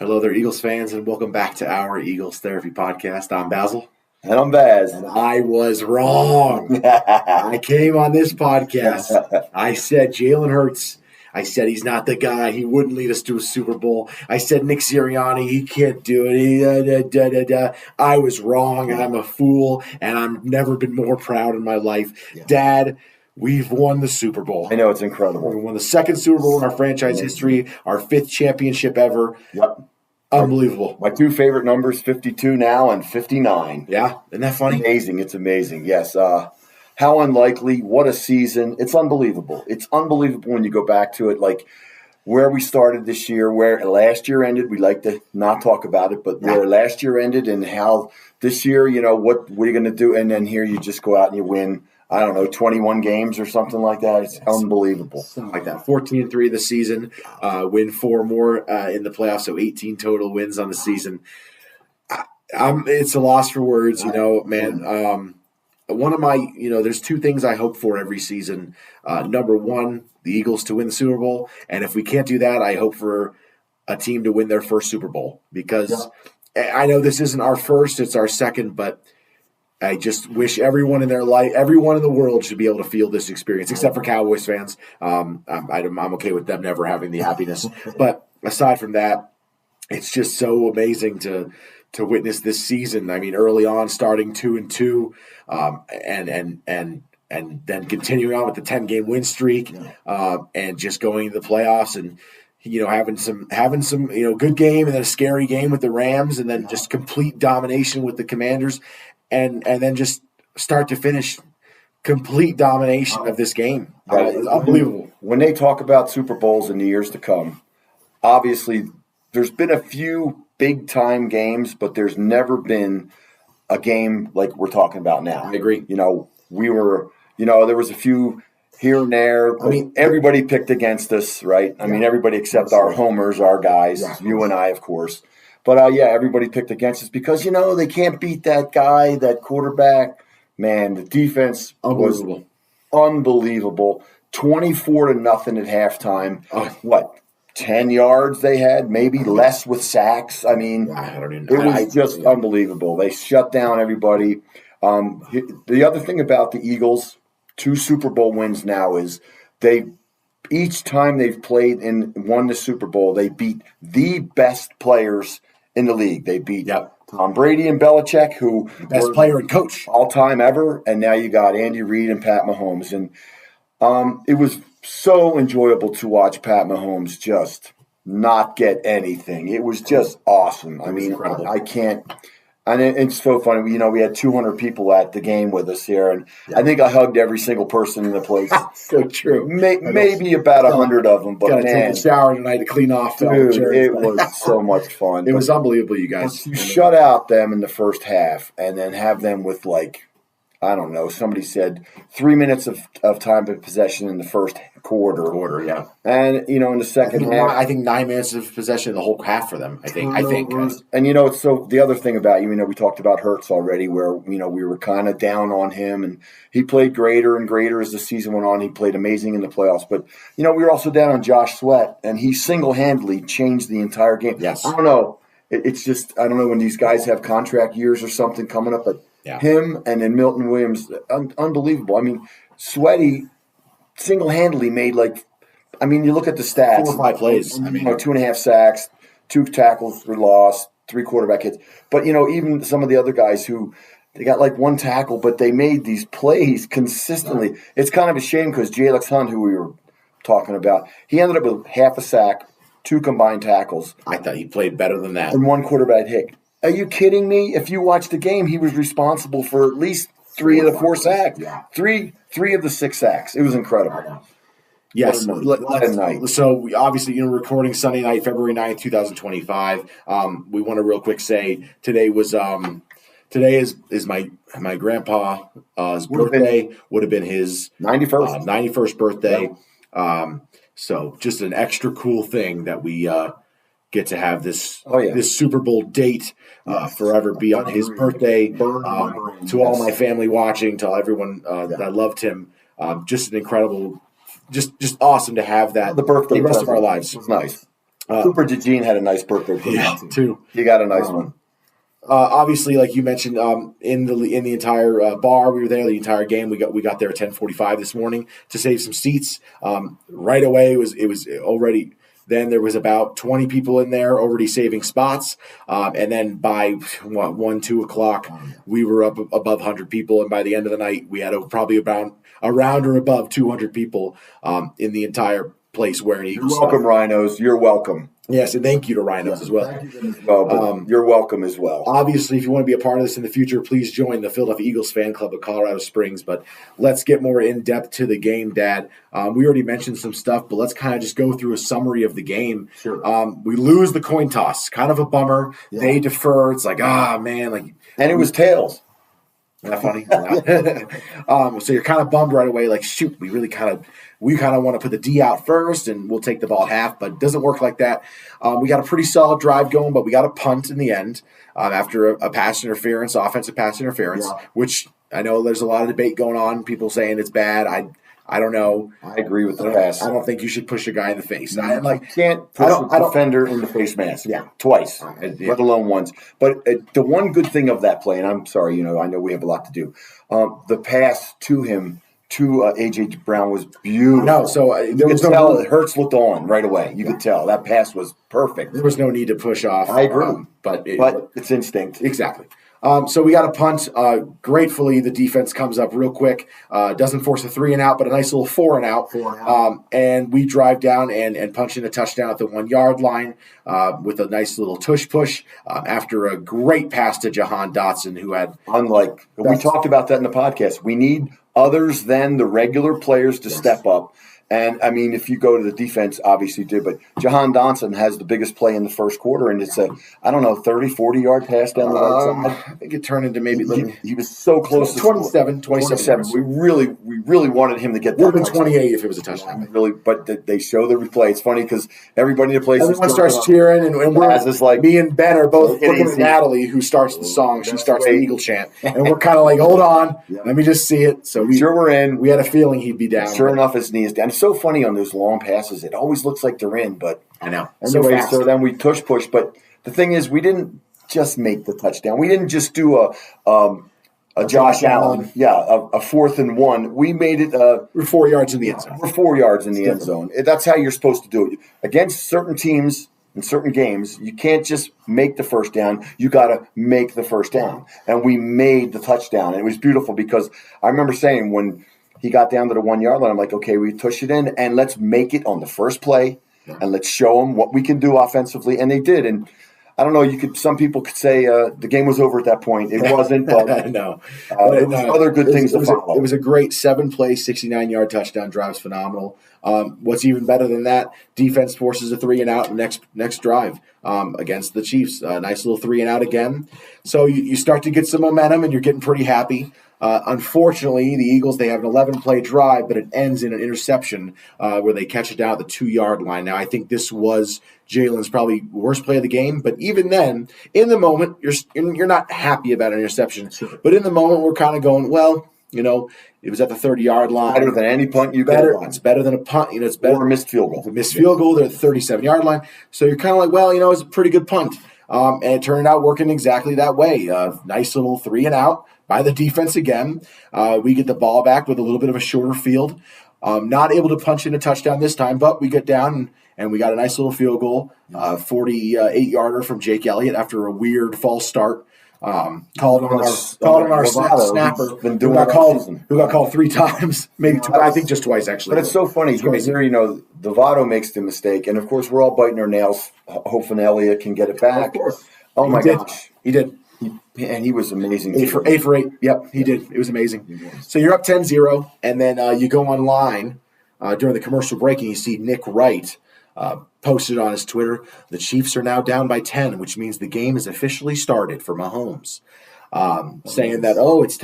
Hello there, Eagles fans, and welcome back to our Eagles Therapy Podcast. I'm Basil. And I'm Baz. And I was wrong. I came on this podcast. I said Jalen Hurts. I said he's not the guy. He wouldn't lead us to a Super Bowl. I said Nick Sirianni, he can't do it. I was wrong, and I'm a fool, and I've never been more proud in my life. Yeah. Dad, we've won the Super Bowl. I know, it's incredible. We won the second Super Bowl in our franchise history, our fifth championship ever. Yep. Unbelievable. My two favorite numbers, 52 now and 59. Yeah, isn't that funny? Amazing. It's amazing. Yes. How unlikely. What a season. It's unbelievable. It's unbelievable when you go back to it, like where we started this year, where last year ended. We like to not talk about it, but where last year ended and how this year, what are you going to do? And then here you just go out and you win, 21 games or something like that. It's unbelievable. Something like that. 14-3 this season, win 4 more in the playoffs, so 18 total wins on the season. It's a loss for words, man. One of my, there's two things I hope for every season. Number one, the Eagles to win the Super Bowl. And if we can't do that, I hope for a team to win their first Super Bowl. Because I know this isn't our first, it's our second, but I just wish everyone in their life, everyone in the world should be able to feel this experience, except for Cowboys fans. I'm okay with them never having the happiness. But aside from that, it's just so amazing to witness this season. I mean, early on, starting 2-2, and then continuing on with the 10-game win streak, and just going to the playoffs and having some good game and then a scary game with the Rams, and then just complete domination with the Commanders, and then just start to finish complete domination of this game. It's unbelievable. When they talk about Super Bowls in the years to come, obviously there's been a few big-time games, but there's never been a game like we're talking about now. I agree. There was a few here and there. I mean, everybody picked against us, right? I mean, everybody except our homers, our guys, you and I, of course. But, everybody picked against us because, they can't beat that guy, that quarterback. Man, the defense was unbelievable. 24-0 at halftime. 10 yards they had, maybe less with sacks. I mean, it was just unbelievable. They shut down everybody. The other thing about the Eagles, 2 Super Bowl wins now, is each time they've played and won the Super Bowl, they beat the best players in the league. They beat Tom Brady and Belichick, who best player and coach all time ever, and now you got Andy Reid and Pat Mahomes. And it was so enjoyable to watch Pat Mahomes just not get anything. It was just awesome. I mean, I can't. And it's so funny. We had 200 people at the game with us here, and I think I hugged every single person in the place. So true. Maybe about 100 of them. But take a shower tonight to clean off. Dude, it was so much fun. It was unbelievable, you guys. You shut out them in the first half, and then have them with somebody said 3 minutes of time of possession in the first quarter. And, in the second half. I think 9 minutes of possession in the whole half for them, I think. And, so the other thing about we talked about Hurts already, where, we were kind of down on him, and he played greater and greater as the season went on. He played amazing in the playoffs. But, we were also down on Josh Sweat, and he single-handedly changed the entire game. Yes. I don't know. It's just, I don't know when these guys have contract years or something coming up, but him and then Milton Williams, unbelievable. I mean, Sweaty single-handedly made you look at the stats. 4 or 5 plays. 2.5 sacks, 2 tackles were lost, 3 quarterback hits. But, even some of the other guys who they got 1 tackle, but they made these plays consistently. It's kind of a shame because J.L.X. Hunt, who we were talking about, he ended up with half a sack, 2 combined tackles. I thought he played better than that. And 1 quarterback hit. Are you kidding me? If you watch the game, he was responsible for at least 3 of the 4 sacks. Yeah. Three of the 6 sacks. It was incredible. Yes. So we obviously, recording Sunday night, February 9th, 2025. We want to real quick say today is my grandpa's birthday. Would have been his 91st birthday. Yep. So just an extra cool thing that we get to have this Super Bowl date forever be on his birthday. To all my family watching, to everyone that loved him, just an incredible, just awesome to have that the birthday the rest of our lives. It's nice. Cooper DeJean had a nice birthday too. He got a nice one. Obviously, like you mentioned, in the entire bar, we were there the entire game. We got there at 10:45 this morning to save some seats. Right away, it was already. Then there was about 20 people in there already saving spots, and then by 1-2 o'clock, we were up above 100 people, and by the end of the night, we had probably around or above 200 people in the entire place wearing Eagles. You're welcome, Rhinos. You're welcome. Yes, and thank you to Rhinos as well. You're welcome as well. Obviously, if you want to be a part of this in the future, please join the Philadelphia Eagles fan club of Colorado Springs. But let's get more in-depth to the game, Dad. We already mentioned some stuff, but let's kind of just go through a summary of the game. Sure. We lose the coin toss. Kind of a bummer. Yeah. They defer. It's like, man. And it was tails. Not funny. So you're kind of bummed right away. Like, shoot, we kind of want to put the D out first, and we'll take the ball at half, but it doesn't work like that. We got a pretty solid drive going, but we got a punt in the end after a pass interference, offensive pass interference, which I know there's a lot of debate going on. People saying it's bad. I don't know. I agree with the pass. I don't think you should push a guy in the face. No, you can't push a defender in the face mask. Yeah, twice, let alone once. But the one good thing of that play, and I'm sorry, I know we have a lot to do. The pass to him, to A.J. Brown, was beautiful. No, so you could tell Hurts looked on right away. You could tell that pass was perfect. There was no need to push off. I agree, but it's instinct. Exactly. So we got a punt. Gratefully, the defense comes up real quick. Doesn't force a 3-and-out, but a nice little 4-and-out. And we drive down and punch in a touchdown at the 1-yard line with a nice little tush push after a great pass to Jahan Dotson, who had we talked about that in the podcast. We need others than the regular players to step up. And, I mean, if you go to the defense, obviously did, but Jahan Dotson has the biggest play in the first quarter, and it's a, 30, 40-yard pass down the right side. I think it turned into maybe he was so close to 27. We really wanted him to get that. Would have been 28 if it was a touchdown. Really, but they show the replay. It's funny because everybody in the place starts cheering, and we're me and Ben are both looking at Natalie, who starts the song. She starts the Eagle chant, and we're kind of like, hold on, let me just see it. So we're in. We had a feeling he'd be down. Sure enough, his knee is down. It's so funny on those long passes. It always looks like they're in, but I know. Anyway, so then we push. But the thing is, we didn't just make the touchdown. We didn't just do a Josh Allen, a 4th and 1. We made it. We're 4 yards in the end zone. We're 4 yards in the end zone. That's how you're supposed to do it. Against certain teams in certain games, you can't just make the first down. You got to make the first down. And we made the touchdown. And it was beautiful because I remember saying when he got down to the 1-yard line, I'm like, okay, we push it in and let's make it on the first play and let's show them what we can do offensively. And they did. And I don't know, some people could say the game was over at that point. It wasn't, but no. There was other good things to follow. It was a great 7-play, 69-yard touchdown drive. It's phenomenal. What's even better than that, defense forces a 3-and-out next drive against the Chiefs. Nice little 3-and-out again. So you start to get some momentum, and you're getting pretty happy. Unfortunately, the Eagles, they have an 11-play drive, but it ends in an interception where they catch it down at the 2-yard line. Now, I think this was Jalen's probably worst play of the game, but even then, in the moment, you're not happy about an interception. Sure. But in the moment, we're kind of going, well, it was at the 30-yard line. Better than any punt you could run. It's better than a punt. It's better. Or a missed field goal. A missed field goal. They're at the 37-yard line. So you're kind of like, well, it's a pretty good punt. And it turned out working exactly that way. Nice little 3-and-out by the defense again. We get the ball back with a little bit of a shorter field. Not able to punch in a touchdown this time, but we get down and we got a nice little field goal, 48-yarder from Jake Elliott after a weird false start. Called on our snapper who got called 3 times, maybe two, I think just twice actually. But it's so funny because here, Dovato makes the mistake, and of course we're all biting our nails, hoping Elliott can get it back. Oh my gosh, he did. And he was amazing. 8 for 8. Yep, he did. It was amazing. So you're up 10-0, and then you go online during the commercial break, and you see Nick Wright posted on his Twitter, the Chiefs are now down by 10, which means the game is officially started for Mahomes. Saying that, it's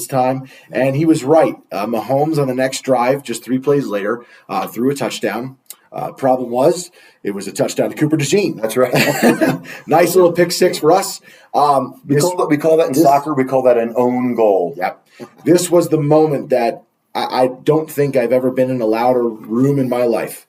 time. And he was right. Mahomes on the next drive, just 3 plays later, threw a touchdown. Problem was, it was a touchdown to Cooper DeJean. That's right. Nice little pick 6 for us. We call that in soccer, we call that an own goal. Yep. This was the moment that I don't think I've ever been in a louder room in my life.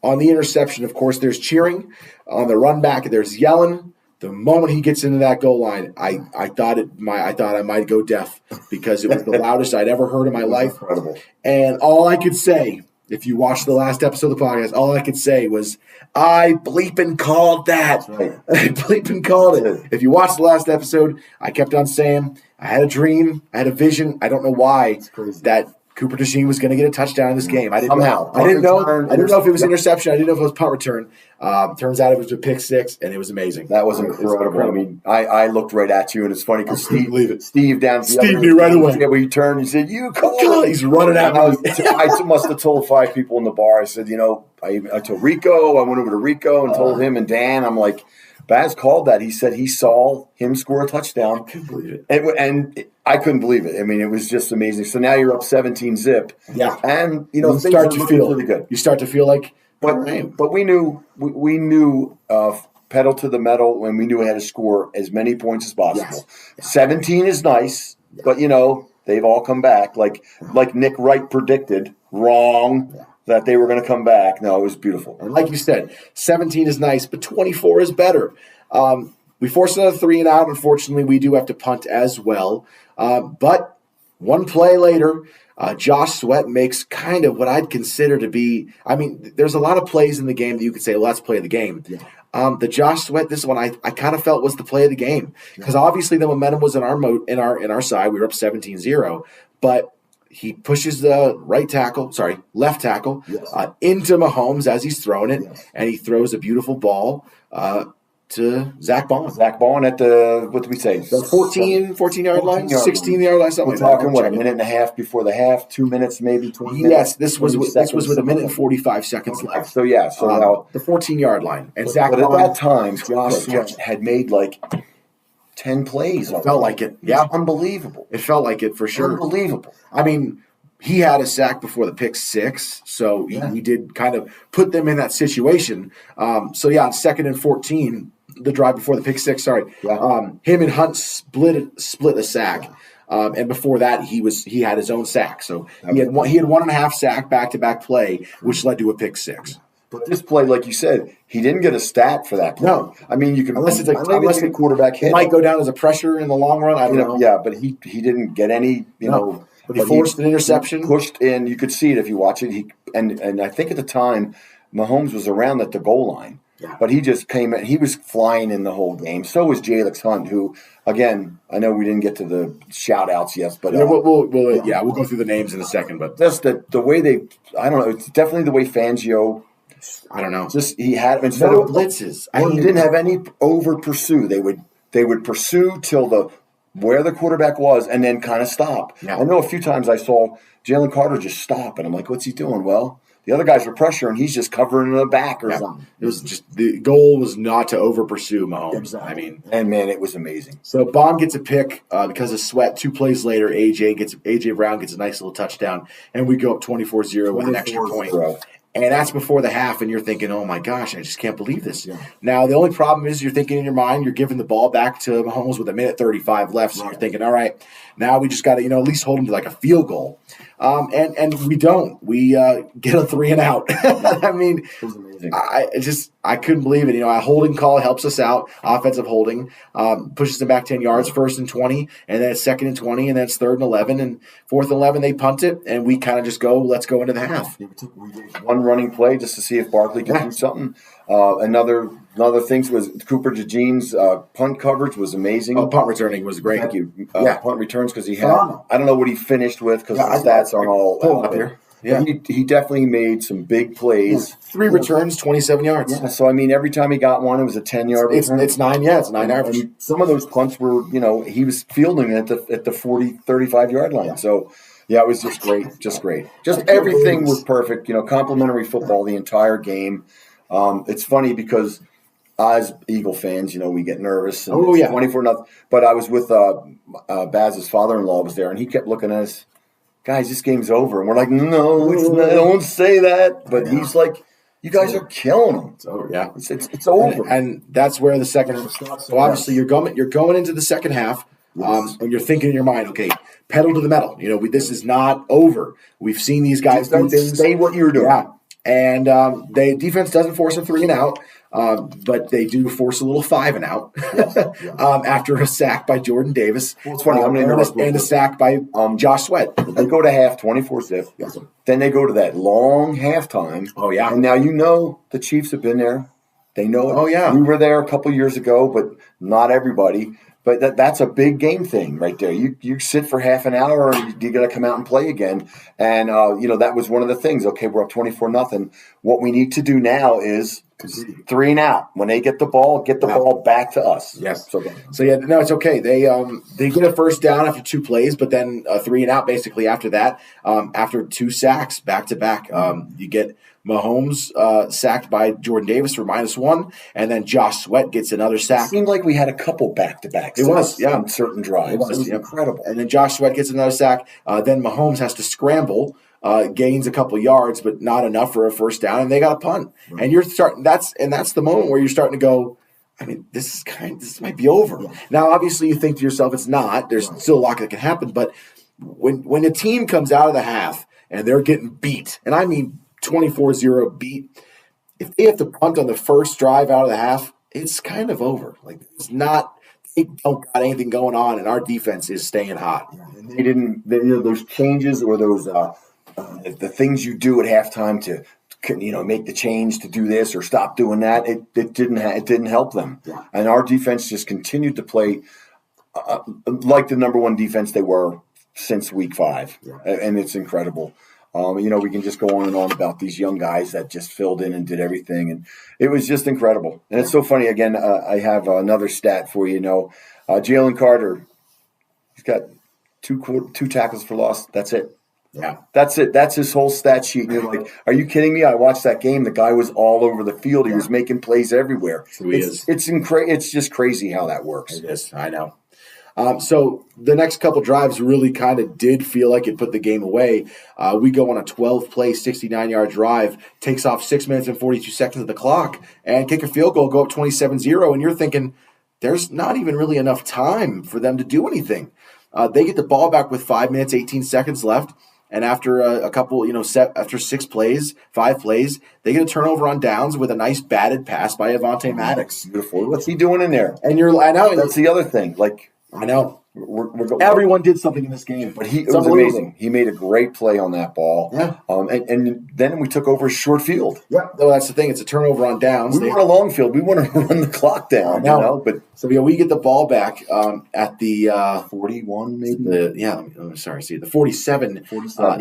on the interception, of course, there's cheering. On the run back, there's yelling. The moment he gets into that goal line, I thought I might go deaf because it was the loudest I'd ever heard in my life. Incredible. And all I could say, if you watched the last episode of the podcast, all I could say was, I bleeping called that. Right. I bleeping called it. If you watched the last episode, I kept on saying, I had a dream, I had a vision. I don't know why that Cooper DeJean was going to get a touchdown in this game. I didn't know. I didn't know if it was interception. I didn't know if it was punt return. Turns out it was a pick six, and it was amazing. That was incredible. I mean, I looked right at you, and it's funny because Steve Steve knew right away. Yeah, when you turned, he said, "You called it." He's running out. I must have told 5 people in the bar. I said, I told Rico. I went over to Rico and told him and Dan. I'm like, Baz called that. He said he saw him score a touchdown. I couldn't believe it. And I couldn't believe it. I mean, it was just amazing. So now you're up 17-zip. Yeah. And, you start to feel really good. You start to feel like, but we knew pedal to the metal when we knew we had to score as many points as possible. Yes. 17 is nice, but, they've all come back. Like Nick Wright predicted, wrong. Yeah. That they were going to come back. No, it was beautiful. And like you said, 17 is nice, but 24 is better. We forced another 3 and out. Unfortunately, we do have to punt as well. But one play later, Josh Sweat makes kind of what I'd consider to be, there's a lot of plays in the game that you could say, well, that's play of the game. Yeah. The Josh Sweat, this one I kind of felt was the play of the game because obviously the momentum was in our side. We were up 17-0, but he pushes the left tackle into Mahomes as he's throwing it, and he throws a beautiful ball to Zach Bond. Zach Bond at the, what did we say? The 14-yard line, 16-yard line, something like that. We're talking, a minute and a half before the half, 2 minutes maybe, 20 minutes? Yes, this was with a minute and 45 seconds left. So, yeah. So now the 14-yard line. And Zach Bond, at that time, Josh had made 10 plays. It felt like it. Yeah. Unbelievable. It felt like it for sure. Unbelievable. He had a sack before the pick six, so he did kind of put them in that situation. On 2nd and 14, the drive before the pick six, him and Hunt split a sack. And before that, he had his own sack. So he had 1.5 sack back-to-back play, which led to a pick six. But this play, like you said, he didn't get a stat for that play. No. You can unless the quarterback hit. It might go down as a pressure in the long run. I don't know. Yeah, but he didn't get any, No. But he forced an interception. He pushed in. You could see it if you watch it. And I think at the time, Mahomes was around at the goal line. Yeah. But he just came in. He was flying in the whole game. So was LIX Hunt, who, again, I know we didn't get to the shout-outs yet. But we'll go through the names in a second. But just the way I don't know. It's definitely the way Fangio, I don't know. Just he had instead of blitzes. He didn't have any over pursue. They would pursue till where the quarterback was and then kind of stop. Yeah. I know a few times I saw Jalen Carter just stop, and I'm like, what's he doing? Well, the other guys were pressuring. He's just covering in the back or something. It was just the goal was not to over pursue Mahomes. Exactly. And man, it was amazing. So Bond gets a pick because of Sweat. 2 plays later, AJ Brown gets a nice little touchdown, and we go up 24-0 with an extra point. And that's before the half, and you're thinking, oh, my gosh, I just can't believe this. Yeah. Now, the only problem is you're thinking in your mind, you're giving the ball back to Mahomes with 1:35 left, so you're thinking, all right, now we just got to, at least hold him to a field goal. And we don't. We get a 3 and out. It was amazing. I couldn't believe it. A holding call helps us out, offensive holding, pushes them back 10 yards, 1st and 20, and then it's 2nd and 20, and then it's 3rd and 11, and 4th and 11, they punt it, and we kind of just go, let's go into the half. We did one running play just to see if Barkley can do something. Another thing was Cooper DeJean's punt coverage was amazing. Oh, punt returning was great. Thank you. Punt returns because he had, I don't know what he finished with because the stats aren't all up here. Yeah, he definitely made some big plays. 3 returns, 27 yards. Yeah, so every time he got one, it was a 10-yard return. It's 9. Yeah, it's 9 average. And some of those punts were, he was fielding at the 40, 35-yard line. Yeah. So yeah, it was just great, just everything was perfect. Complimentary football the entire game. It's funny because as Eagle fans, we get nervous. And 24-0. But I was with Baz's father-in-law was there, and he kept looking at us. Guys, this game's over. And we're like, no, it's not, don't say that. But he's like, you guys are killing them. It's over, yeah. It's over. And that's where the second half starts. So obviously you're going into the second half, and you're thinking in your mind, okay, pedal to the metal. This is not over. We've seen these guys do things. Say what you're doing. Yeah. And the defense doesn't force a 3 and out, but they do force a little 5 and out after a sack by Jordan Davis. Well, it's funny. And a sack by Josh Sweat. They go to half 24-zip. Yes. Then they go to that long halftime. Oh, yeah. And now the Chiefs have been there. They know it. Oh, yeah. We were there a couple years ago, but not everybody. But that's a big game thing right there. You sit for half an hour and you got to come out and play again. And, that was one of the things. Okay, we're up 24-0. What we need to do now is 3 and out. When they get the ball back to us. Yes. So yeah, no, it's okay. They get a first down after 2 plays, but then 3 and out basically after that. After 2 sacks back to back, you get Mahomes sacked by Jordan Davis for -1, and then Josh Sweat gets another sack. It seemed like we had a couple back-to-backs. It was, yeah. On certain drives. It was incredible. And then Josh Sweat gets another sack. Then Mahomes has to scramble, gains a couple yards, but not enough for a first down, and they got a punt. Right. And you're starting. That's the moment where you're starting to go, I mean, this might be over. Yeah. Now, obviously, you think to yourself, it's not. There's still a lot that can happen. But when a team comes out of the half and they're getting beat, and I mean 24-0 beat, if they have to punt on the first drive out of the half, it's kind of over. Like, it's not. They don't got anything going on, and our defense is staying hot. Yeah, and they didn't. Those changes or those the things you do at halftime to make the change to do this or stop doing that. It didn't help them. Yeah. And our defense just continued to play like the number 1 defense they were since week 5, and it's incredible. We can just go on and on about these young guys that just filled in and did everything, and it was just incredible. And it's so funny. Again, I have another stat for you. Jalen Carter, he's got two tackles for loss. That's it. Yeah, that's it. That's his whole stat sheet. And you're like, are you kidding me? I watched that game. The guy was all over the field. He was making plays everywhere. So he is. It's just crazy how that works. It is. I know. So the next couple drives really kind of did feel like it put the game away. We go on a 12-play, 69-yard drive, takes off 6 minutes and 42 seconds of the clock, and kick a field goal, go up 27-0, and you're thinking there's not even really enough time for them to do anything. They get the ball back with 5 minutes, 18 seconds left, and after a couple, after 5 plays, they get a turnover on downs with a nice batted pass by Avonte Maddox. Beautiful. What's he doing in there? And I know that's the other thing. I know. Everyone did something in this game. But it was amazing. He made a great play on that ball. Yeah. And then we took over a short field. Yeah. Well, that's the thing. It's a turnover on downs. We want a long field. We want to run the clock down. So we get the ball back at the 41, maybe. The 47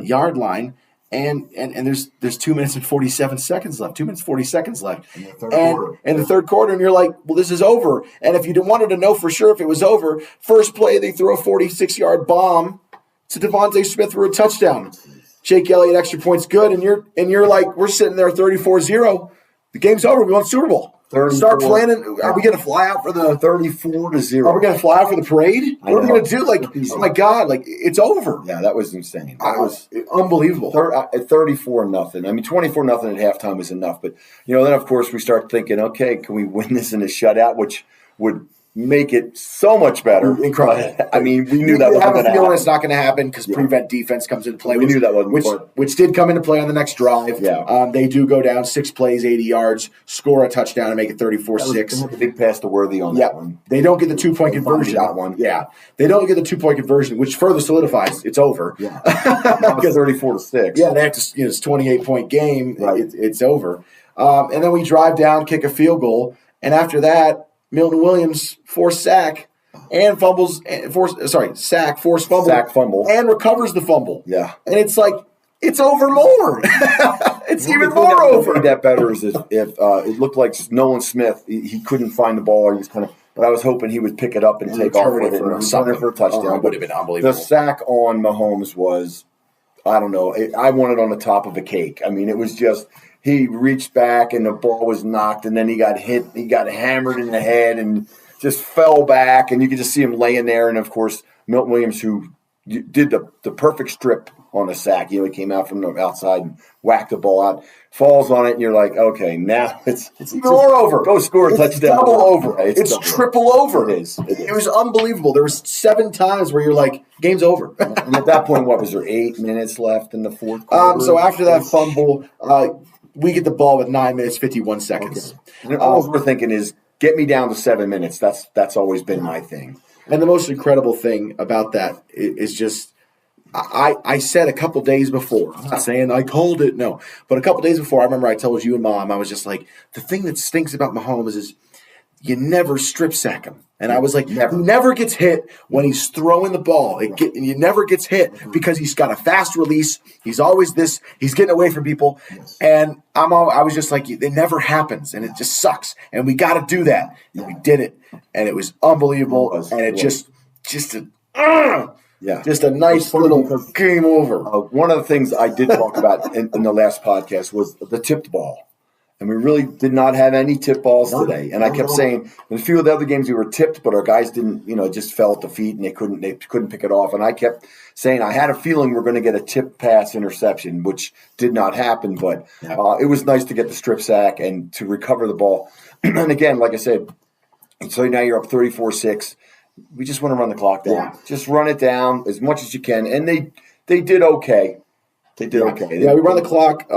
yard line. And there's 2 minutes and 47 seconds left. 2 minutes 40 seconds left. In the third quarter, and you're like, well, this is over. And if you wanted to know for sure if it was over, first play they throw a 46-yard bomb to Devontae Smith for a touchdown. Jake Elliott extra points good, and you're like, we're sitting there 34-0. The game's over. We want Super Bowl. 34. Start planning. Are we going to fly out for the 34-0? Are we going to fly out for the parade? What are we going to do? Oh my God! It's over. Yeah, that was insane. That was unbelievable. At 34-0. I mean, 24-0 at halftime is enough. But then of course we start thinking, okay, can we win this in a shutout, which would make it so much better. Incredible. I mean, we knew that wasn't going to happen. It's not going to happen because prevent defense comes into play. We knew that wasn't which did come into play on the next drive. Yeah. They do go down 6 plays, 80 yards, score a touchdown, and make it 34-6. The big pass to Worthy on that one. They don't get the 2-point conversion. That one. Yeah. They don't get the 2-point conversion, which further solidifies it's over. Yeah. Because 34-6. Yeah, they have to. It's a 28-point game. Right. It's over. And then we drive down, kick a field goal, and after that, Milton Williams forced sack and fumbles. Sack, forced fumble, sack, fumble, and recovers the fumble. Yeah, and it's like it's over more. It's even more over. Made that better is if it looked like Nolan Smith, he couldn't find the ball, or he was kind of. But I was hoping he would pick it up and take off with it and run it for a touchdown. It would have been unbelievable. The sack on Mahomes was, I don't know. I wanted on the top of a cake. I mean, it was just. He reached back and the ball was knocked, and then he got hit. He got hammered in the head and just fell back, and you could just see him laying there. And of course, Milton Williams, who did the perfect strip on a sack, he came out from the outside and whacked the ball out, falls on it, and you're like, okay, now it's even more over. Go score a touchdown. Double over. It's triple over. It is. It was unbelievable. There was 7 times where you're like, game's over. And at that point, what was there? 8 minutes left in the fourth quarter. So after that fumble. we get the ball with 9 minutes, 51 seconds. Okay. And all we're thinking is, get me down to 7 minutes. That's always been my thing. And the most incredible thing about that is just, I said a couple days before, I'm not saying I called it, no, but a couple days before, I remember I told you and Mom, I was just like, the thing that stinks about Mahomes is you never strip sack him. And I was like, he never gets hit when he's throwing the ball. He never gets hit because he's got a fast release. He's always he's getting away from people. And I was just like, it never happens. And it just sucks. And we got to do that. And we did it. And it was unbelievable. And it just a nice little game over. One of the things I did talk about in the last podcast was the tipped ball. And we really did not have any tip balls today. And I kept saying, in a few of the other games we were tipped, but our guys didn't, just fell at the feet and they couldn't pick it off. And I kept saying, I had a feeling we're going to get a tip pass interception, which did not happen. But it was nice to get the strip sack and to recover the ball. And again, like I said, so now you're up 34-6. We just want to run the clock down. Yeah. Just run it down as much as you can. And they did okay. They did okay. Yeah, we run the clock.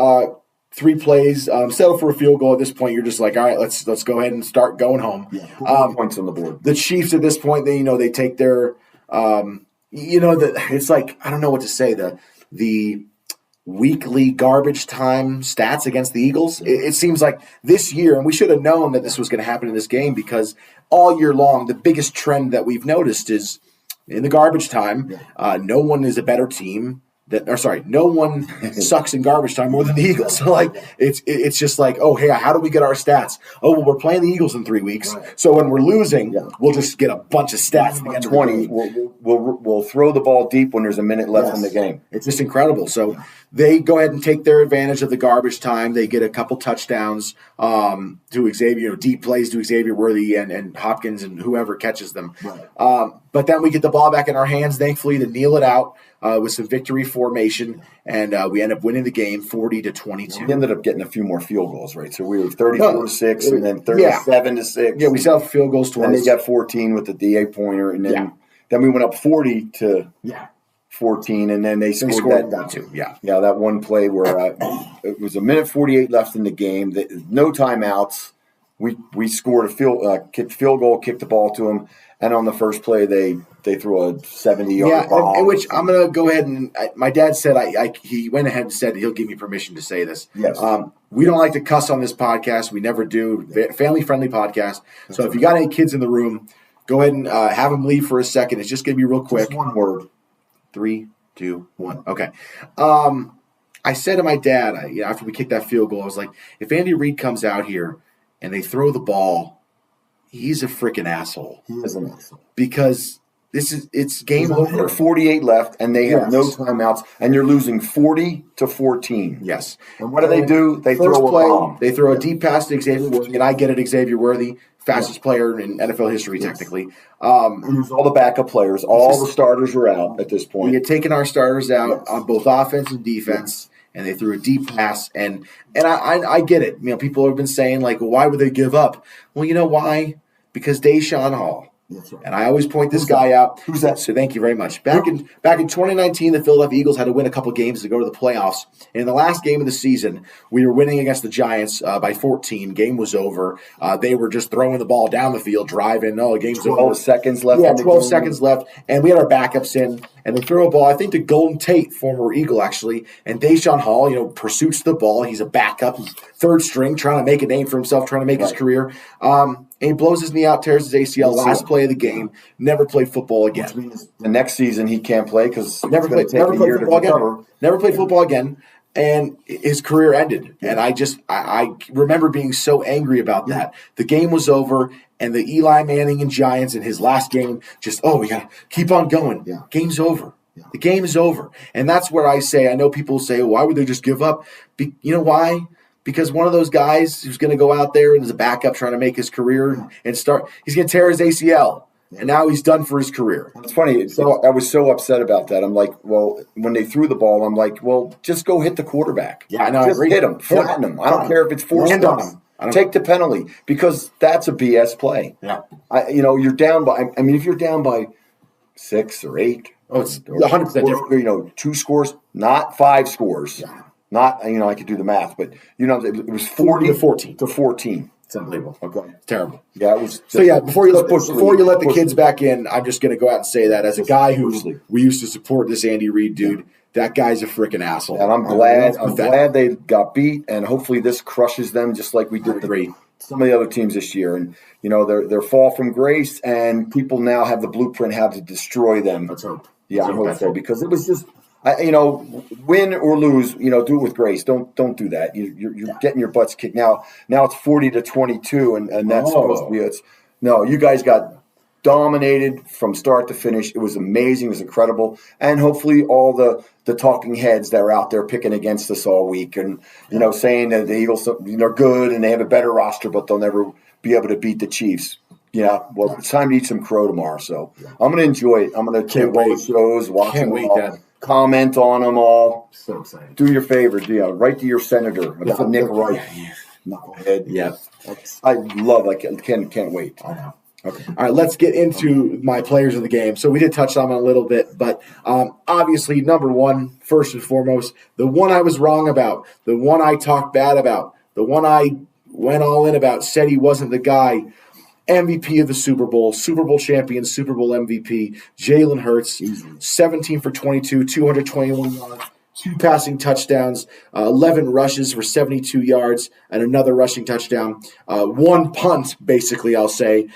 3 plays, settle for a field goal. At this point, you're just like, all right, let's go ahead and start going home. Yeah, points on the board. The Chiefs at this point, they take their, it's like, I don't know what to say. The weekly garbage time stats against the Eagles. It seems like this year, and we should have known that this was going to happen in this game because all year long, the biggest trend that we've noticed is in the garbage time, no one is a better team. No one sucks in garbage time more than the Eagles. So it's just like, oh, hey, how do we get our stats? Oh, well, we're playing the Eagles in 3 weeks. Right. So when we're losing, we'll just get a bunch of stats at the end 20. We'll throw the ball deep when there's a minute left in the game. It's just incredible. So they go ahead and take their advantage of the garbage time. They get a couple touchdowns to Xavier, deep plays to Xavier Worthy and Hopkins and whoever catches them. Right. But then we get the ball back in our hands, thankfully, to kneel it out with some victory formation, and we end up winning the game 40-22. We ended up getting a few more field goals, right? So we were 34-6 and then 37-6. Yeah, we set up field goals twice. And they got 14 with the DA pointer, and then we went up 40-14, and then they scored that too. Yeah, that one play where it was 1:48 left in the game, no timeouts. We scored kicked field goal, kicked the ball to them, and on the first play they threw a 70-yard ball. In which I'm going to go ahead and my dad said he went ahead and said he'll give me permission to say this. Yes. We don't like to cuss on this podcast. We never do. Family-friendly podcast. So if you got any kids in the room, go ahead and have them leave for a second. It's just going to be real quick. Just one word. 3, 2, 1. Okay. I said to my dad, after we kicked that field goal, I was like, if Andy Reid comes out here and they throw the ball, he's a freaking asshole. He is an asshole. Because it's game over. 48 left, and they have no timeouts, and you're losing 40-14. Yes. And what do? They throw a bomb. They throw a deep pass to Xavier Worthy, and I get it, Xavier Worthy, fastest player in NFL history, technically. All the backup players, all the starters are out at this point. We had taken our starters out on both offense and defense. And they threw a deep pass, and I get it. People have been saying, like, well, why would they give up? Well, you know why? Because Deshaun Hall. That's right. And I always point this guy out. Who's that? So thank you very much. Back in 2019, the Philadelphia Eagles had to win a couple games to go to the playoffs. And in the last game of the season, we were winning against the Giants by 14. Game was over. They were just throwing the ball down the field, driving. Oh, game's 12 over. seconds left. Yeah, 12 seconds left. And we had our backups in. And they throw a ball, I think, to Golden Tate, former Eagle, actually. And Deshaun Hall, pursues the ball. He's a backup. He's third string, trying to make a name for himself, trying to make his career. And he blows his knee out, tears his ACL, last play of the game. Never played football again. Which means the next season he can't play because never played football again. Never played football again. And his career ended. And I remember being so angry about that. The game was over, and the Eli Manning and Giants in his last game we got to keep on going. Yeah. Game's over. Yeah. The game is over. And that's where I say, I know people say, why would they just give up? You know why? Because one of those guys who's going to go out there and is a backup trying to make his career and start, he's going to tear his ACL. And now he's done for his career. It's funny. I was so upset about that. I'm like, well, when they threw the ball, I'm like, well, just go hit the quarterback. Yeah, I know. Just hit him. Flatten him. I don't care if it's forced on him. Take the penalty because that's a BS play. Yeah. You're down by – if you're down by 6 or 8. Oh, it's 100% different. 2 scores, not 5 scores. Yeah. Not, I could do the math, but, it was 40 to 14. To 14. It's unbelievable. Okay. It's terrible. Yeah, it was. Before you let the kids back in, I'm just going to go out and say that as a guy who we used to support this Andy Reid dude, that guy's a freaking asshole. And I'm glad they got beat, and hopefully this crushes them just like we did some of the other teams this year. And, their fall from grace, and people now have the blueprint how to destroy them. Let's hope. Yeah, I hope so, because it was just, win or lose, do it with grace. Don't do that. You're getting your butts kicked. Now it's 40-22, and that's supposed to be it. No, you guys got dominated from start to finish. It was amazing. It was incredible. And hopefully all the talking heads that are out there picking against us all week and, saying that the Eagles, are good and they have a better roster, but they'll never be able to beat the Chiefs. Yeah, well, it's time to eat some crow tomorrow, so I'm going to enjoy it. I'm going to take all the shows, watch them all, comment on them all. So excited. Do your favor, write to your senator, Nick Wright. Knucklehead. Yeah. I love it. Can't wait. I know. Okay. All right, let's get into my players of the game. So we did touch on it a little bit, but obviously, number one, first and foremost, the one I was wrong about, the one I talked bad about, the one I went all in about, said he wasn't the guy, MVP of the Super Bowl champion, Super Bowl MVP, Jalen Hurts, 17 for 22, 221 yards, 2 passing touchdowns, 11 rushes for 72 yards, and another rushing touchdown. 1 punt, basically, I'll say,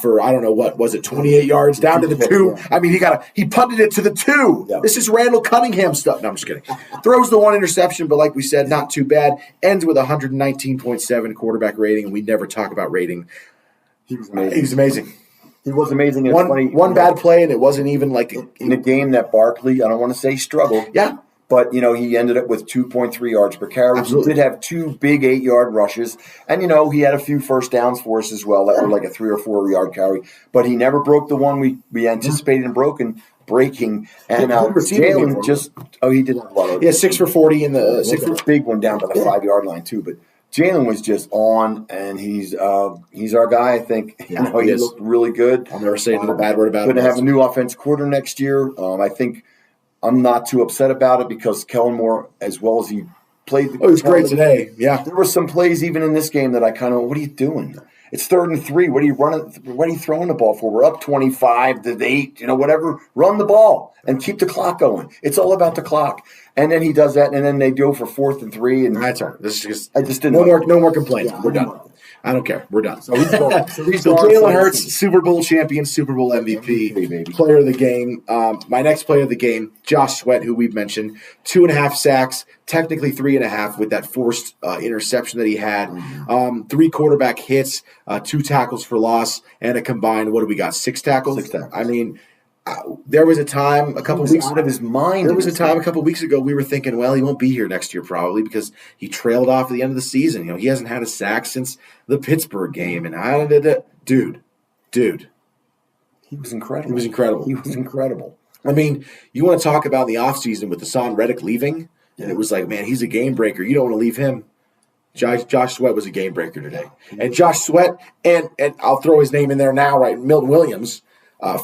for, I don't know, what was it, 28 yards down to the 2. I mean, he punted it to the 2. Yeah. This is Randall Cunningham stuff. No, I'm just kidding. Throws the 1 interception, but like we said, not too bad. Ends with 119.7 quarterback rating, and we never talk about rating. He was amazing. He was amazing. He was amazing. One bad play, and it wasn't even like in a game that Barkley, I don't want to say struggled. Yeah. But, he ended up with 2.3 yards per carry. Absolutely. He did have 2 big 8-yard rushes. And, he had a few first downs for us as well that were like a 3 or 4 yard carry. But he never broke the one we anticipated him breaking. And Jalen he did have a lot of. Yeah, 6 for 40 in the 6 for big one down to the 5-yard line too. But Jalen was just on, and he's our guy. I think he looked really good. I'll never say no bad word about him. Going to have a new offense coordinator next year. I think. I'm not too upset about it because Kellen Moore, as well as he played. Oh, he was great today. Yeah. There were some plays even in this game that I kind of, what are you doing? It's 3rd and 3. What are you running? What are you throwing the ball for? We're up 25-8, whatever. Run the ball and keep the clock going. It's all about the clock. And then he does that, and then they go for 4th and 3. And that's all right. This is I just didn't. No more complaints. Yeah, we're done. I don't care. We're done. So Jalen Hurts, Super Bowl champion, Super Bowl MVP, player of the game. My next player of the game, Josh Sweat, who we've mentioned, 2.5 sacks, technically 3.5 with that forced interception that he had. 3 quarterback hits, 2 tackles for loss, and a combined, what do we got, 6 tackles? 6 tackles. I mean, there was a time a couple weeks out of his mind. There was a time a couple weeks ago we were thinking, well, he won't be here next year probably because he trailed off at the end of the season. He hasn't had a sack since the Pittsburgh game, and dude, he was incredible. He was incredible. I mean, you want to talk about the offseason with Hassan Reddick leaving, and it was like, man, he's a game breaker. You don't want to leave him. Josh Sweat was a game breaker today, and Josh Sweat, and I'll throw his name in there now, right? Milton Williams.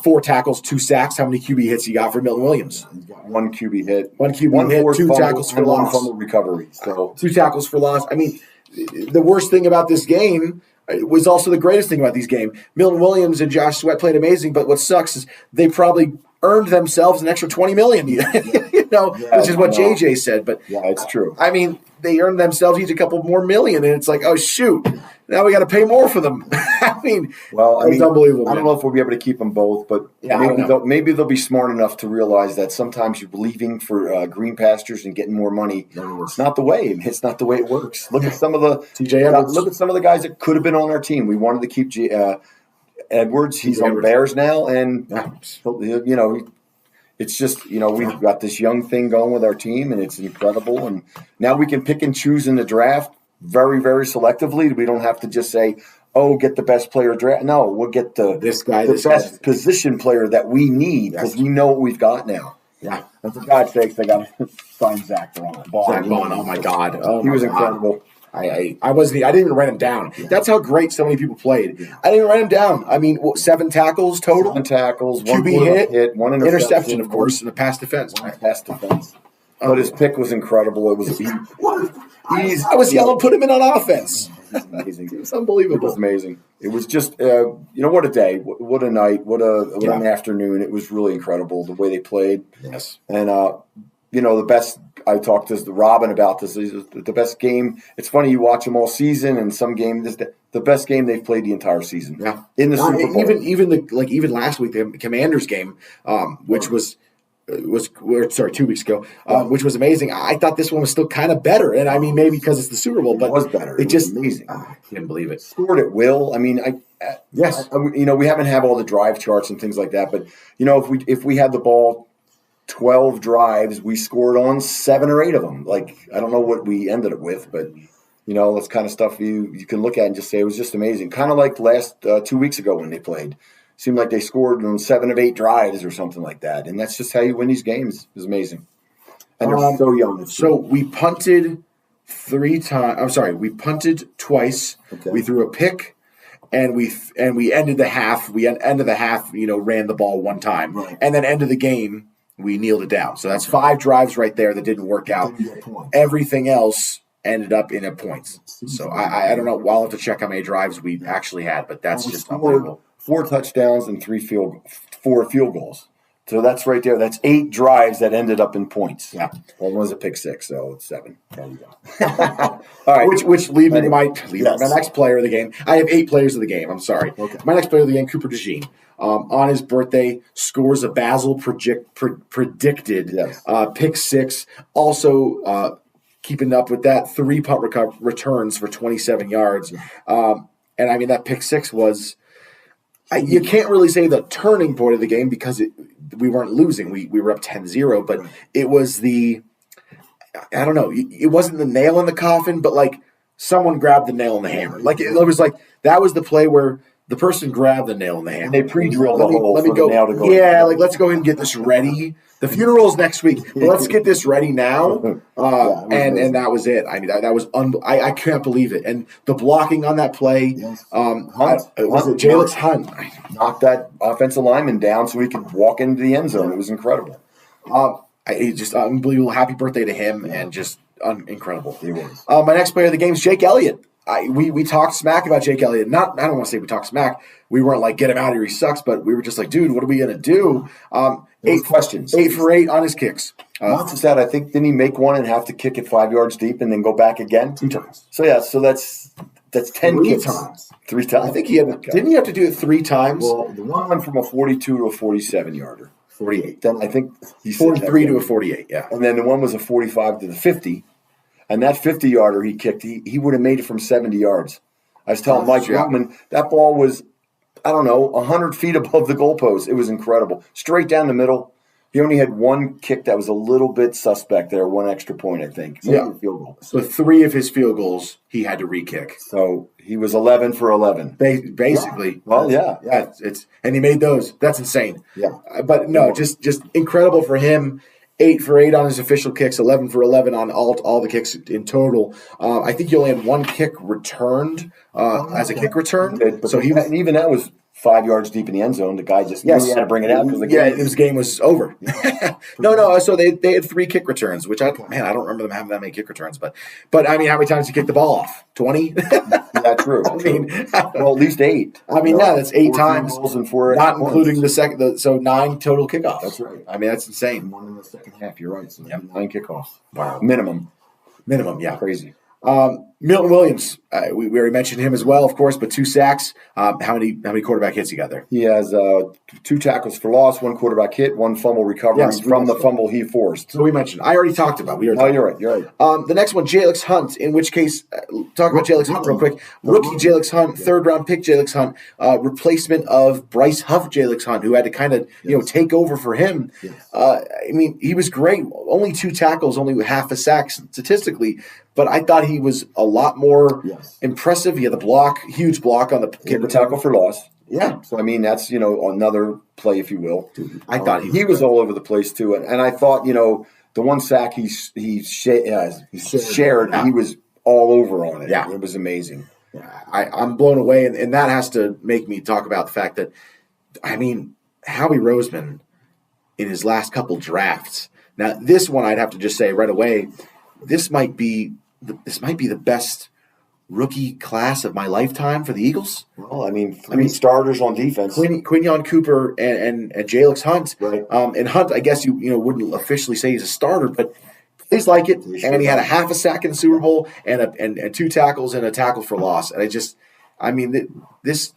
4 tackles, 2 sacks. How many QB hits he got for Milton Williams? He's got 1 QB hit. 1 QB hit, 2 tackles for loss. 1 fumble recovery. So 2 tackles for loss. I mean, the worst thing about this game was also the greatest thing about this game. Milton Williams and Josh Sweat played amazing, but what sucks is they probably earned themselves an extra $20 million, which is what JJ said. But yeah, it's true. I mean, they earned themselves each a couple more million, and it's like, oh shoot, now we got to pay more for them. I mean, it's unbelievable. I don't know if we'll be able to keep them both, but maybe they'll be smart enough to realize that sometimes you're leaving for green pastures and getting more money. It's not the way. It's not the way it works. Look at some of the Look at some of the guys that could have been on our team. We wanted to keep Edwards. He's on the Bears now, and it's just, we've got this young thing going with our team, and it's incredible. And now we can pick and choose in the draft very, very selectively. We don't have to just say, get the best player draft. No, we'll get the best position player that we need because we know what we've got now. Yeah. And for God's sakes, they got to sign Zach Bond. Zach Bond, oh my God. He was incredible. I didn't even write him down. Yeah. That's how great so many people played. Yeah. I didn't even write him down. I mean, 7 tackles total? 7 tackles, QB hit, 1 interception, of course, and a pass defense. Pass defense. But his pick was incredible. It was I was yelling, put him in on offense. It's amazing. It's unbelievable. It was amazing. It was just, what a day, what a night, what an afternoon. It was really incredible the way they played. Yes. And, the best, I talked to Robin about this, the best game. It's funny, you watch them all season, and some game, the best game they've played the entire season. Yeah. In the Super Bowl. Even last week, the Commanders game, which was 2 weeks ago, which was amazing. I thought this one was still kind of better, and I mean maybe because it's the Super Bowl, but it was better. It was amazing. I can't believe it. Scored at will. I mean, yes. We haven't had all the drive charts and things like that, but if we had the ball 12 drives, we scored on 7 or 8 of them. Like, I don't know what we ended it with, but that's kind of stuff you can look at and just say it was just amazing. Kind of like last 2 weeks ago when they played. Seemed like they scored on 7 of 8 drives or something like that. And that's just how you win these games. It's amazing. And they're so young. So we punted 3 times. I'm sorry, we punted twice. Okay. We threw a pick, and we ended the half. We ended the half, ran the ball 1 time. Right. And then ended the game, we kneeled it down. So that's 5 drives right there that didn't work out. Everything else ended up in a points. So I don't know. I'll have to check how many drives we actually had, but that's just unbelievable. 4 touchdowns and 4 field goals. So that's right there. That's 8 drives that ended up in points. Yeah. One was a pick 6, so it's 7. There you go. All right. Which leads me to my next player of the game. I have 8 players of the game. I'm sorry. Okay. My next player of the game, Cooper DeJean. On his birthday, scores a Basel predicted pick 6. Also, keeping up with that, 3 punt returns for 27 yards. And I mean, that pick 6 was... you can't really say the turning point of the game because we weren't losing. We were up 10-0, but it was I don't know. It wasn't the nail in the coffin, but like someone grabbed the nail in the hammer. Like it was like that was the play where the person grabbed the nail in the hammer. And they pre-drilled the hole for the nail to go. Yeah, like let's go ahead and get this ready. The funeral's next week. But let's get this ready now. And that was it. I mean, that was I can't believe it. And the blocking on that play, was it Jalix Hunt? Knocked that offensive lineman down so he could walk into the end zone. It was incredible. Just unbelievable. Happy birthday to him, and just incredible. He was. My next player of the game is Jake Elliott. We talked smack about Jake Elliott. I don't want to say we talked smack. We weren't like, get him out of here, he sucks. But we were just like, dude, what are we going to do? 8 questions. 8 for 8 on his kicks. Once is that, I think, didn't he make one and have to kick it 5 yards deep and then go back again? 2 times. So that's 10 3 kicks. times. 3 times. I think he had. Okay. Didn't he have to do it 3 times? Well, the one went from a 42 to a 47-yarder. 48. Then I think he 43 to a 48, yeah. And then the one was a 45 to the 50. And that 50-yarder he kicked, he would have made it from 70 yards. I was telling Mike Roman, that ball was, 100 feet above the goalpost. It was incredible. Straight down the middle. He only had 1 kick that was a little bit suspect there, 1 extra point, I think. Field goal. So 3 of his field goals he had to re-kick. So he was 11 for 11. Basically. Yeah. Well, yeah. Yeah, and he made those. That's insane. Yeah. But no, just incredible for him. 8 for 8 on his official kicks, 11 for 11 on all the kicks in total. I think he only had 1 kick returned as a kick return. So even that was 5 yards deep in the end zone. The guy just knew he had to bring it out because his game was over. No. So they had 3 kick returns, which I don't remember them having that many kick returns. But I mean, how many times did he kick the ball off? 20. Yeah, true. I mean, well, at least 8. I mean, that's 8 times, and 4 not including the second. So 9 total kickoffs. That's right. I mean, that's insane. 1 in the second half. You're right. So 9 kickoffs. Wow. Minimum. Yeah. Crazy. Milton Williams, we already mentioned him as well, of course, but 2 sacks. How many quarterback hits he got there? He has 2 tackles for loss, 1 quarterback hit, 1 fumble recovery from the fumble he forced. So we mentioned. I already talked about. You're right. The next one, Jalix Hunt. In which case, talk about Jalix Hunt real quick. Rookie Jalix Hunt, 3rd round pick Jalix Hunt, replacement of Bryce Huff Jalix Hunt, who had to kind of take over for him. Yes. I mean, he was great. Only 2 tackles, only half a sack statistically. But I thought he was a lot more impressive. He had the huge block on the kick. The tackle for loss. Yeah. So, I mean, that's, another play, if you will. I thought he was all over the place, too. And I thought, the 1 sack he shared, he was all over on it. Yeah. It was amazing. Yeah. I'm blown away. And that has to make me talk about the fact that, I mean, Howie Roseman, in his last couple drafts, Now, this one I'd have to just say right away, this might be the best rookie class of my lifetime for the Eagles. Well, I mean, three starters on defense. Quinion Cooper and JLix Hunt. Right. And Hunt, I guess you wouldn't officially say he's a starter, but plays like it. And he had a half a sack in the Super Bowl and 2 tackles and a tackle for loss. And this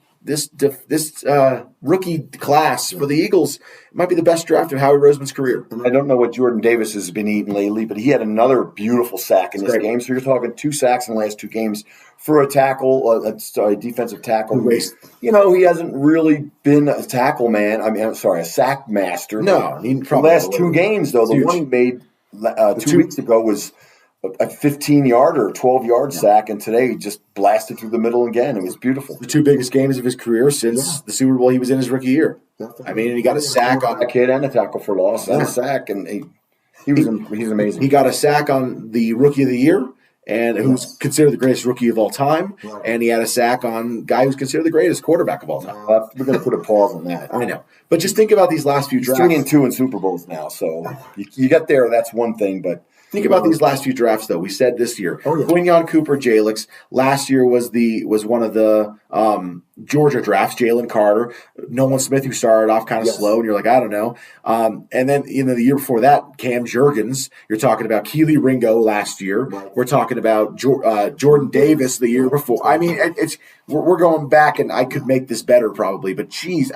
rookie class for the Eagles might be the best draft of Howie Roseman's career. I don't know what Jordan Davis has been eating lately, but he had another beautiful sack in this game. So you're talking 2 sacks in the last 2 games for a tackle, a defensive tackle. He hasn't really been a tackle man. A sack master. No. The last 2 games, though, the one he made 2 weeks ago was a 15-yard or 12-yard sack, and today he just blasted through the middle again. It was beautiful. The 2 biggest games of his career since the Super Bowl he was in his rookie year. He got a sack on a kid and a tackle for loss and a sack, and he's amazing. He got a sack on the Rookie of the Year, and who's considered the greatest rookie of all time, and he had a sack on a guy who's considered the greatest quarterback of all time. We're going to put a pause on that. I know, but just think about these last few drafts. 3-2 in Super Bowls now, so you get there. That's one thing, but. Think about these last few drafts, though. We said this year, Quinion Cooper, JLix. Last year was one of the Georgia drafts. Jalen Carter, Nolan Smith, who started off kind of slow, and you're like, I don't know. And then the year before that, Cam Jurgens. You're talking about Keely Ringo last year. Right. We're talking about Jordan Davis the year before. We're going back, and I could make this better probably, but geez,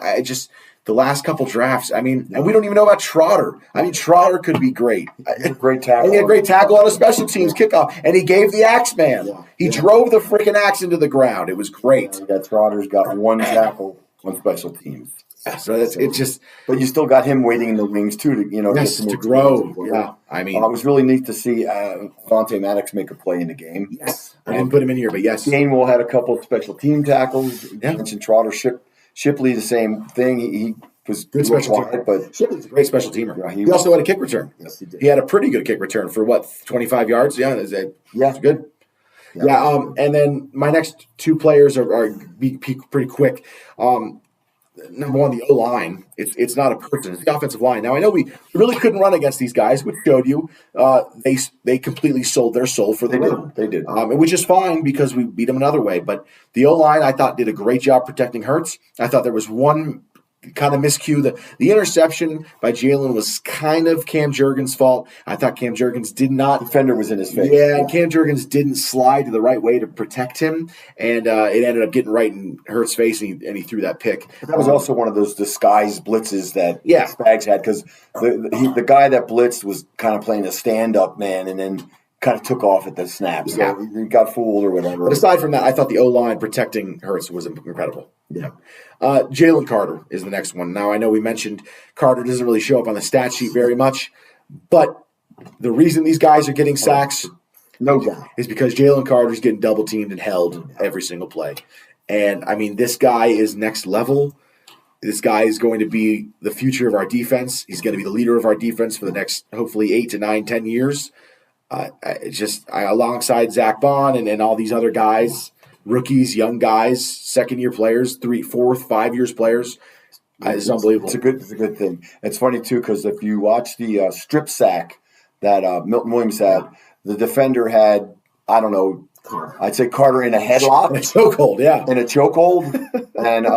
the last couple drafts, and we don't even know about Trotter. Trotter could be great. Great tackle. And he had a great tackle on a special teams kickoff, and he gave the axe man. Yeah. He drove the freaking axe into the ground. It was great. Trotter's got 1 tackle on special teams. Yeah, so it's just. But you still got him waiting in the wings too to grow. Yeah, it was really neat to see Vontae Maddox make a play in the game. Yes, I didn't put him in here, but yes, Gainwell had a couple of special team tackles. You mentioned Trotter. Shipley, the same thing. He was good special teamer, but Shipley's a great special teamer. Yeah, he also had a kick return. Yes, he did. He had a pretty good kick return for 25 yards. Yeah, it's good. Yeah. And then my next 2 players are pretty quick. Number one, the O-line. It's not a person. It's the offensive line. Now, I know we really couldn't run against these guys, which showed you they completely sold their soul for the win. They did. Which is fine because we beat them another way. But the O-line, I thought, did a great job protecting Hurts. I thought there was one kind of miscue. The interception by Jalen was kind of Cam Jurgens' fault. I thought Cam Jurgens did not. Defender was in his face. Yeah, and Cam Jurgens didn't slide the right way to protect him, and it ended up getting right in Hurts' face, and he threw that pick. That was also one of those disguised blitzes that Spags had, because the guy that blitzed was kind of playing a stand-up man, and then kind of took off at the snap. So he got fooled or whatever. But aside from that, I thought the O-line protecting Hurts was incredible. Yeah. Jalen Carter is the next one. Now, I know we mentioned Carter doesn't really show up on the stat sheet very much, but the reason these guys are getting sacks, no doubt, is because Jalen Carter's getting double-teamed and held every single play. And, this guy is next level. This guy is going to be the future of our defense. He's going to be the leader of our defense for the next, hopefully, 8 to 9, 10 years. Alongside Zach Bond and all these other guys, rookies, young guys, second-year players, 3, 4, 5 years players. It's unbelievable. It's a good thing. It's funny, too, because if you watch the strip sack that Milton Williams had, the defender had, I don't know, I'd say Carter in a headlock. In a chokehold, yeah. In a chokehold. And,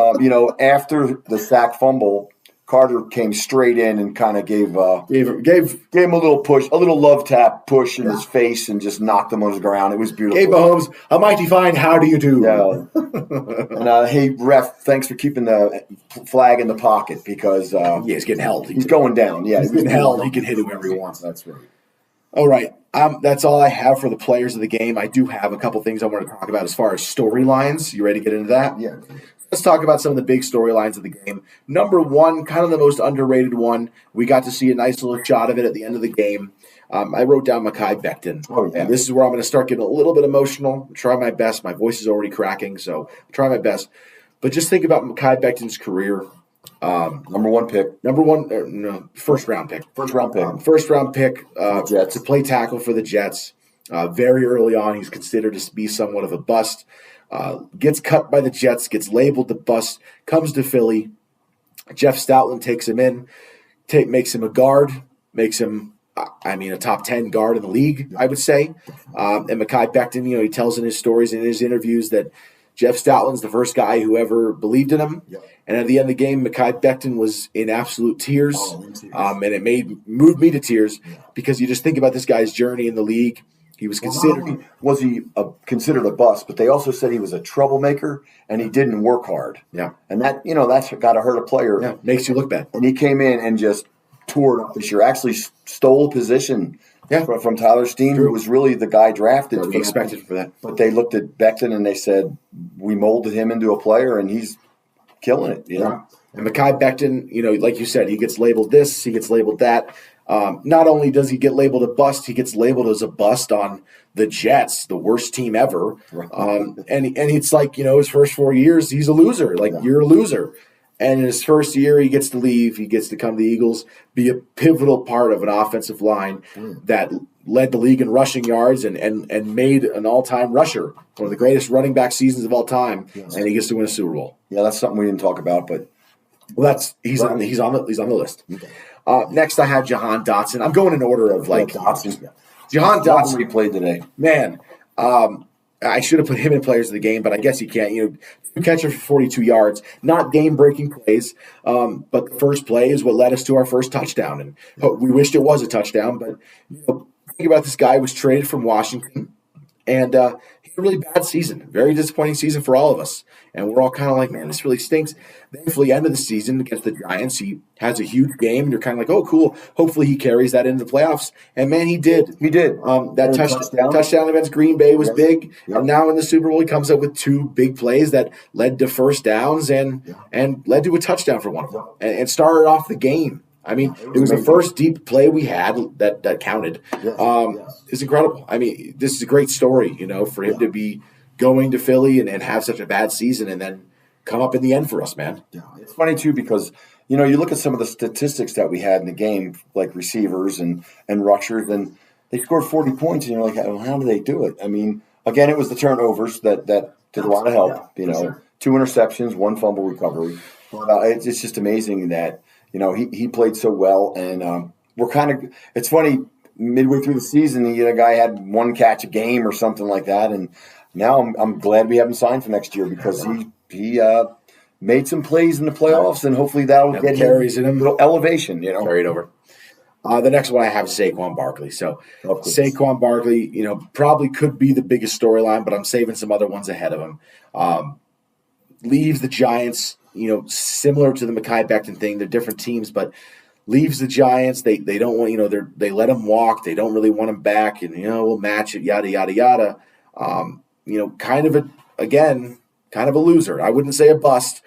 after the sack fumble, Carter came straight in and kind of gave him a little push, a little love tap push in his face, and just knocked him on the ground. It was beautiful. Hey, Mahomes, a mighty fine. How do you do? Yeah. And hey, ref, thanks for keeping the flag in the pocket, because he's getting held. He's going down. Yeah, he's getting held. He can hit whoever he wants. That's right. All right. That's all I have for the players of the game. I do have a couple things I want to talk about as far as storylines. You ready to get into that? Yeah. Let's talk about some of the big storylines of the game. Number one, kind of the most underrated one. We got to see a nice little shot of it at the end of the game. I wrote down Mekhi Becton. Oh, yeah. And this is where I'm going to start getting a little bit emotional. I'll try my best. My voice is already cracking, so I'll try my best. But just think about Mekhi Becton's career. Number one pick. First round pick. First round pick. First round pick to play tackle for the Jets. Very early on, he's considered to be somewhat of a bust. Gets cut by the Jets, gets labeled the bust, comes to Philly. Jeff Stoutland takes him in, makes him a guard, makes him I mean, a top 10 guard in the league, I would say. And Mekhi Becton, he tells in his stories and in his interviews that Jeff Stoutland's the first guy who ever believed in him. Yep. And at the end of the game, Mekhi Becton was in absolute tears. And it moved me to tears because you just think about this guy's journey in the league. He was considered considered a bust, but they also said he was a troublemaker and he didn't work hard. Yeah. And that's got to hurt a player. Yeah, makes you look bad. And he came in and just tore it up this year. Actually stole position from Tyler Steen, who was really the guy drafted. We expected for that. But they looked at Becton and they said, we molded him into a player and he's killing it. You know? And Mekhi Becton, like you said, he gets labeled this, he gets labeled that. Not only does he get labeled a bust, he gets labeled as a bust on the Jets, the worst team ever. And it's like, his first 4 years, he's a loser. You're a loser. And in his first year, he gets to leave. He gets to come to the Eagles, be a pivotal part of an offensive line that led the league in rushing yards and made an all-time rusher, one of the greatest running back seasons of all time. Yes. And he gets to win a Super Bowl. Yeah, that's something we didn't talk about, but he's on the list. Okay. Next, I have Jahan Dotson. I'm going in order of Dotson. Jahan Dotson. He played today. Man, I should have put him in players of the game, but I guess he can't. Catcher for 42 yards, not game-breaking plays, but the first play is what led us to our first touchdown. And we wished it was a touchdown, but think about this guy was traded from Washington, and he had a really bad season, very disappointing season for all of us. And we're all kind of like, man, this really stinks. Thankfully, end of the season against the Giants, he has a huge game, and you're kind of like, oh, cool. Hopefully he carries that into the playoffs. And, man, he did. He did. That touchdown against Green Bay was big. Yep. And now in the Super Bowl, he comes up with two big plays that led to first downs and led to a touchdown for one of them and started off the game. I mean, it was the first deep play we had that counted. It's incredible. I mean, this is a great story, for him to be going to Philly and have such a bad season and then come up in the end for us, man. Yeah, it's funny, too, because, you look at some of the statistics that we had in the game, like receivers and rushers, and they scored 40 points, and you're like, well, how do they do it? I mean, again, it was the turnovers that did a lot of help, 2 interceptions, 1 fumble recovery. It's just amazing that, he played so well, and we're kind of – it's funny, midway through the season, a guy had 1 catch a game or something like that, and now I'm glad we haven't signed for next year because he made some plays in the playoffs, and hopefully that'll get carries in him a little elevation, Carried over. The next one I have is Saquon Barkley. So Saquon Barkley, probably could be the biggest storyline, but I'm saving some other ones ahead of him. Leaves the Giants, similar to the Mekhi Becton thing. They're different teams, but leaves the Giants. They don't want, they let him walk. They don't really want him back, and we'll match it, yada yada yada. Kind of a loser. I wouldn't say a bust.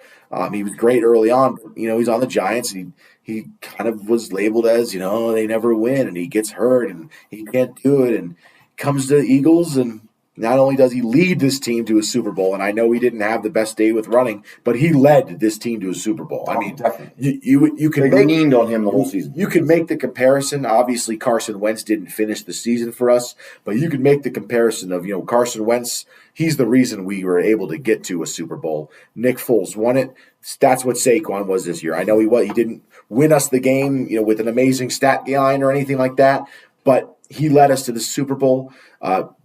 He was great early on. He's on the Giants. And he kind of was labeled as, they never win, and he gets hurt, and he can't do it, and comes to the Eagles, and not only does he lead this team to a Super Bowl, and I know he didn't have the best day with running, but he led this team to a Super Bowl. I mean, definitely. You could leaned on him the whole season. You could make the comparison. Obviously, Carson Wentz didn't finish the season for us, but you could make the comparison of, Carson Wentz. He's the reason we were able to get to a Super Bowl. Nick Foles won it. That's what Saquon was this year. I know he didn't win us the game, with an amazing stat line or anything like that, but he led us to the Super Bowl.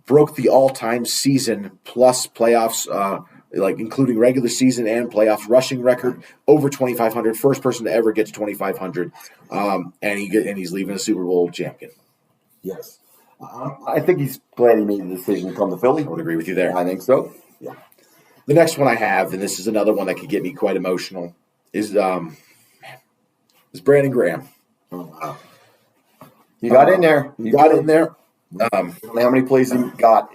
Broke the all-time season plus playoffs, including regular season and playoffs rushing record, over 2,500. First person to ever get to 2,500, and he's leaving a Super Bowl champion. Yes, I think he's glad he made the decision to come to Philly. I would agree with you there. I think so. Yeah. The next one I have, and this is another one that could get me quite emotional, is Brandon Graham. Oh, wow. You got in there. You got in there. How many plays he got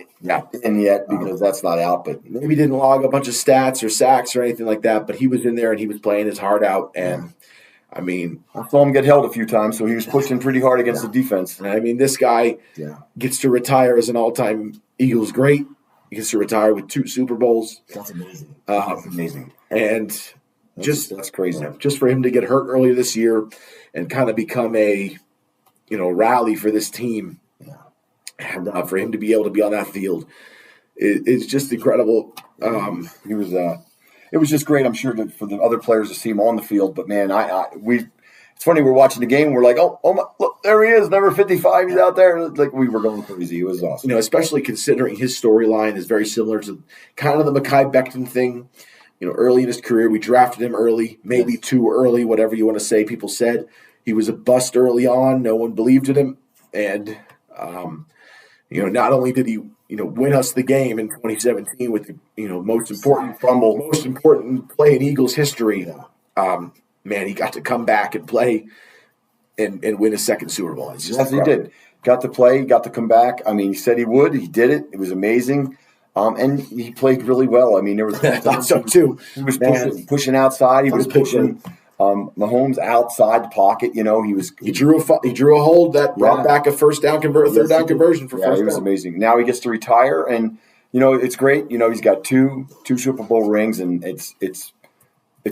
in yet, because that's not out. But maybe he didn't log a bunch of stats or sacks or anything like that, but he was in there and he was playing his heart out. And, I saw him get held a few times, so he was pushing pretty hard against the defense. And, this guy gets to retire as an all-time Eagles great. He gets to retire with 2 Super Bowls. That's amazing. That's amazing. And that's crazy. Just for him to get hurt earlier this year and kind of become a, rally for this team. And for him to be able to be on that field, it's just incredible. It was just great. I'm sure for the other players to see him on the field. But man, it's funny. We're watching the game. We're like, oh my, look, there he is, number 55. He's out there. Like we were going crazy. It was awesome. Especially considering his storyline is very similar to kind of the Mekhi Becton thing. Early in his career, we drafted him early, maybe too early, whatever you want to say. People said he was a bust early on. No one believed in him. And, not only did he, win us the game in 2017 with the, most important fumble, most important play in Eagles history, he got to come back and play and win a second Super Bowl. Yes, he did. Got to play, got to come back. I mean, he said he would. He did it. It was amazing. And he played really well. I mean, there was I thought so too. He was pushing outside. He was pushing Mahomes outside the pocket. He drew a hold that brought back a third down conversion for first down. He was amazing. Now he gets to retire, and it's great. He's got two Super Bowl rings, and it's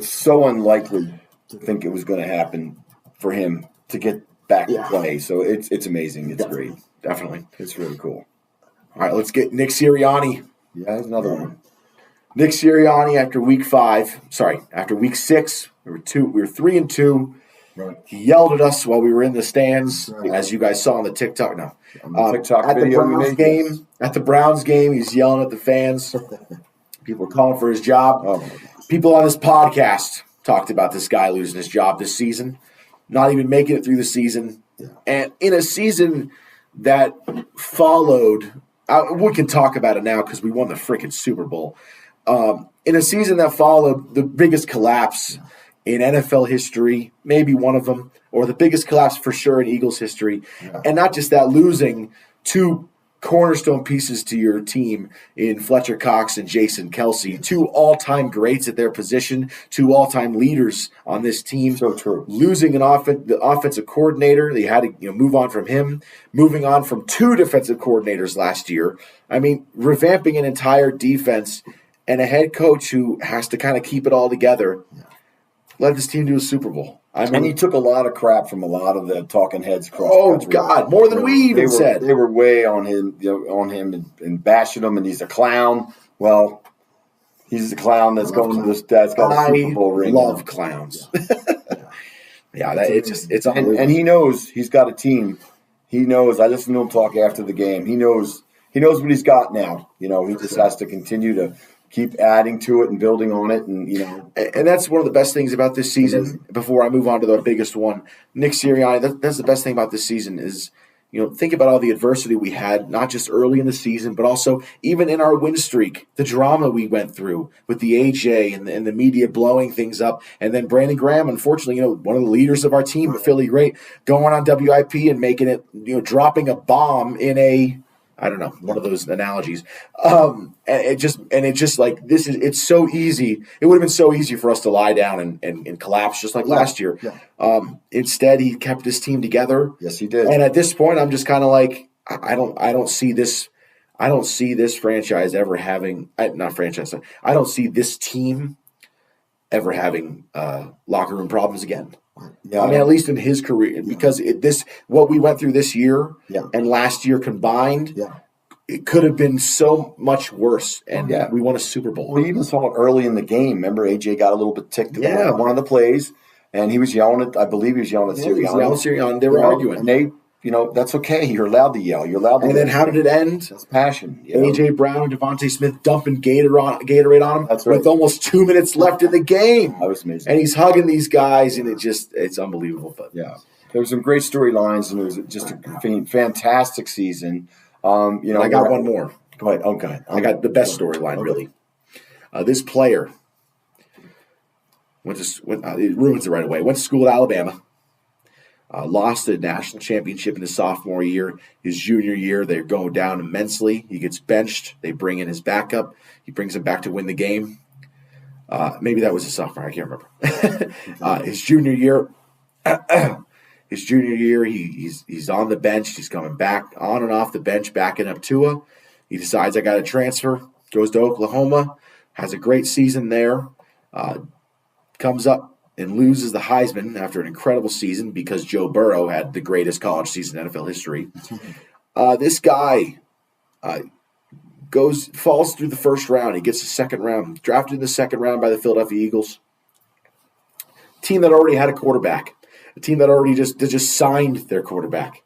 so unlikely to think it was going to happen for him to get back to play. So it's amazing. It's great. Definitely, it's really cool. All right, let's get Nick Sirianni. Yeah, there's another one. Nick Sirianni after week 6, we were 3-2. Right. He yelled at us while we were in the stands, as you guys saw on the TikTok. No, TikTok at video the Browns game. At the Browns game, he's yelling at the fans. People were calling for his job. People on this podcast talked about this guy losing his job this season, not even making it through the season, and in a season that followed. We can talk about it now because we won the freaking Super Bowl. In a season that followed the biggest collapse in NFL history, maybe one of them, or the biggest collapse for sure in Eagles history. Yeah. And not just that, losing two cornerstone pieces to your team in Fletcher Cox and Jason Kelce, two all-time greats at their position, two all-time leaders on this team. So true. Losing the offensive coordinator, they had to move on from him, moving on from two defensive coordinators last year. I mean, revamping an entire defense and a head coach who has to kind of keep it all together led this team to a Super Bowl. And he took a lot of crap from a lot of the talking heads across the country. God, more than we even said. They were way on him, and bashing him, and he's a clown. Well, he's the clown that's going to this. That's got a Super Bowl ring. I love clowns. It's unbelievable. And he knows he's got a team. He knows. I listened to him talk after the game. He knows what he's got now. He just has to continue to keep adding to it and building on it, and that's one of the best things about this season. Before I move on to the biggest one, Nick Sirianni. That's the best thing about this season is, think about all the adversity we had, not just early in the season, but also even in our win streak, the drama we went through with the AJ and the media blowing things up, and then Brandon Graham, unfortunately, one of the leaders of our team, Philly great, going on WIP and making it, dropping a bomb in a. I don't know, one of those analogies. It's so easy. It would have been so easy for us to lie down and collapse just like last year. Yeah. Instead, he kept his team together. Yes, he did. And at this point, I'm just kind of like, I don't see this franchise ever having, not franchise, I don't see this team ever having locker room problems again. Yeah, at least in his career, because what we went through this year and last year combined, it could have been so much worse. And we won a Super Bowl. We even saw it early in the game. Remember, AJ got a little bit ticked at one of the plays, and he was yelling at. I believe he was yelling at Sirianni. They were arguing, and they. That's okay. You're allowed to yell. You're allowed to. And then how did it end? That's passion. AJ Brown and Devontae Smith dumping Gatorade on him. That's right. With almost 2 minutes left in the game. That was amazing. And he's hugging these guys, and it's unbelievable. But there was some great storylines, and it was just a fantastic season. I got one more. Go ahead. Okay. I got the best storyline, really. This player it ruins it right away. Went to school at Alabama. Lost the national championship in his sophomore year. His junior year, they're going down immensely. He gets benched. They bring in his backup. He brings him back to win the game. Maybe that was his sophomore. I can't remember. His junior year, he's on the bench. He's coming back on and off the bench, backing up Tua. He decides, I got to transfer. Goes to Oklahoma. Has a great season there. Comes up and loses the Heisman after an incredible season because Joe Burrow had the greatest college season in NFL history. This guy falls through the first round. He gets the second round, drafted in the second round by the Philadelphia Eagles. Team that already had a quarterback. a team that already just signed their quarterback.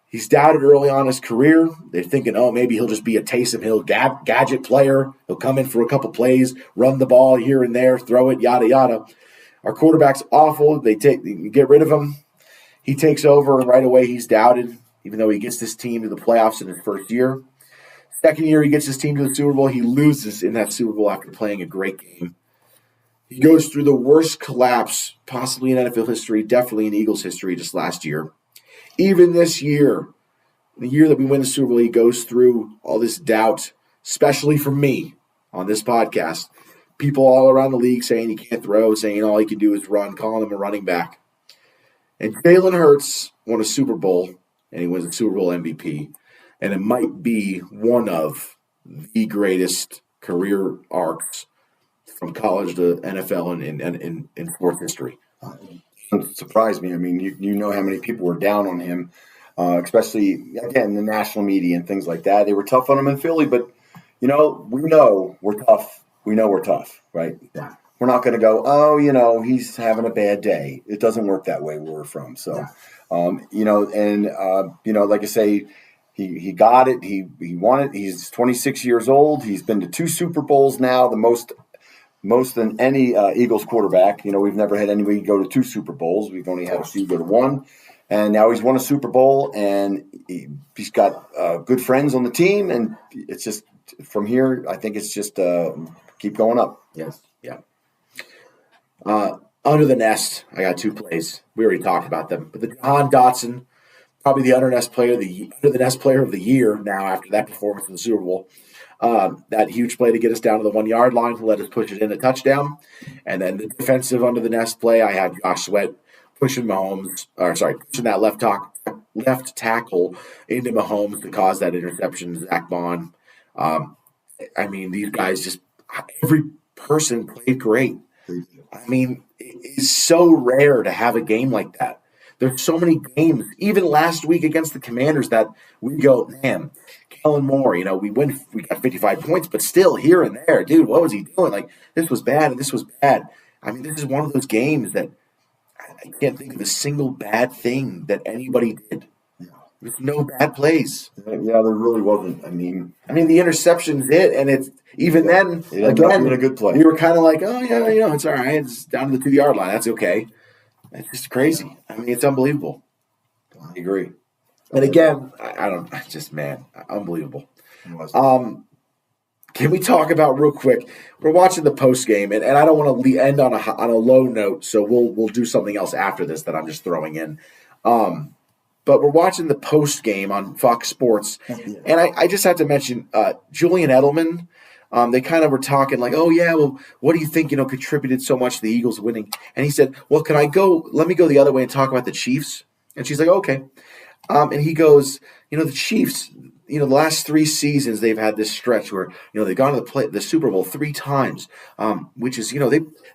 He's doubted early on in his career. They're thinking, oh, maybe he'll just be a Taysom Hill gadget player. He'll come in for a couple plays, run the ball here and there, throw it, yada, yada. Our quarterback's awful. They get rid of him. He takes over, and right away he's doubted, even though he gets this team to the playoffs in his first year. Second year, he gets his team to the Super Bowl. He loses in that Super Bowl after playing a great game. He goes through the worst collapse possibly in NFL history, definitely in Eagles history just last year. Even this year, the year that we win the Super Bowl, he goes through all this doubt, especially from me on this podcast. People all around the league saying he can't throw, saying all he can do is run, calling him a running back. And Jalen Hurts won a Super Bowl, and he wins the Super Bowl MVP. And it might be one of the greatest career arcs from college to NFL in sports history. It surprised me. I mean, you know how many people were down on him, especially, again, the national media and things like that. They were tough on him in Philly, but, we know we're tough. We know we're tough, right? Yeah. We're not going to go, oh, he's having a bad day. It doesn't work that way where we're from. So, like I say, he got it. He won it. He's 26 years old. He's been to 2 Super Bowls now, the most than any Eagles quarterback. We've never had anybody go to 2 Super Bowls. We've only had a few go to 1. And now he's won a Super Bowl, and he's got good friends on the team. And it's just, from here, I think it's just keep going up. Yes, yeah. Under the nest, I got 2 plays. We already talked about them. But the Jahan Dotson, probably the under the nest player of the year now after that performance in the Super Bowl. That huge play to get us down to the 1 yard line to let us push it in a touchdown. And then the defensive under the nest play, I had Josh Sweat pushing that left tackle into Mahomes to cause that interception, Zach Bond. These guys every person played great. I mean, it's so rare to have a game like that. There's so many games, even last week against the Commanders, that we go, man, Kellen Moore, we got 55 points, but still here and there, dude, what was he doing? Like, this was bad and this was bad. I mean, this is one of those games that I can't think of a single bad thing that anybody did. There's no bad plays. Yeah, there really wasn't. I mean, the interception's it, and it's even then. It ended up being a good play. We were kind of like, oh yeah, it's all right. It's down to the 2 yard line. That's okay. It's just crazy. It's unbelievable. I agree. And again, unbelievable. Can we talk about real quick? We're watching the post game, and I don't want to end on a low note, so we'll do something else after this that I'm just throwing in. But we're watching the post game on Fox Sports, and I just have to mention Julian Edelman. They kind of were talking like, oh yeah, well, what do you think? Contributed so much to the Eagles winning, and he said, well, let me go the other way and talk about the Chiefs. And she's like, okay. And he goes, the Chiefs, the last 3 seasons they've had this stretch where, they've gone to the Super Bowl 3 times, which is,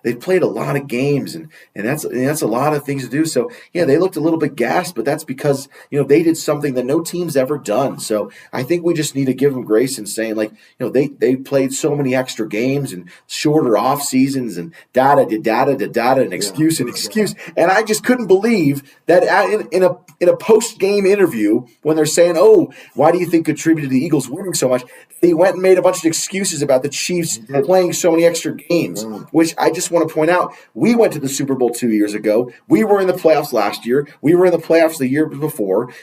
they've played a lot of games and that's a lot of things to do. So yeah, they looked a little bit gassed, but that's because, they did something that no team's ever done. So I think we just need to give them grace and saying like, they played so many extra games and shorter off seasons and data and excuse. And I just couldn't believe that in a post game interview when they're saying, oh, why do you think contributed to the Eagles winning so much? They went and made a bunch of excuses about the Chiefs playing so many extra games, which I just want to point out. We went to the Super Bowl 2 years ago. We were in the playoffs last year. We were in the playoffs the year before.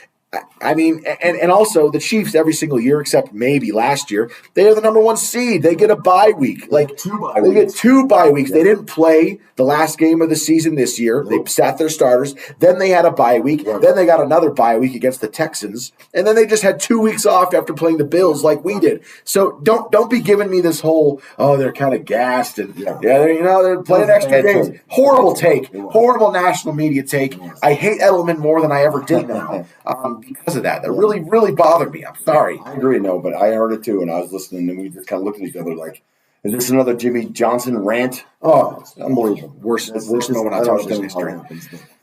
And also the Chiefs every single year, except maybe last year, they are the number 1 seed. They get a bye week. They get 2 bye weeks. They didn't play the last game of the season this year. They sat their starters. Then they had a bye week. Then they got another bye week against the Texans. And then they just had 2 weeks off after playing the Bills like we did. So don't be giving me this whole, oh, they're kind of gassed and they're playing extra games. Horrible take. Horrible national media take. I hate Edelman more than I ever did now. Because of that. That really, really bothered me. I'm sorry. I agree, but I heard it too, and I was listening, and we just kind of looked at each other like, is this another Jimmy Johnson rant? Oh, it's unbelievable. Worst moment on television history.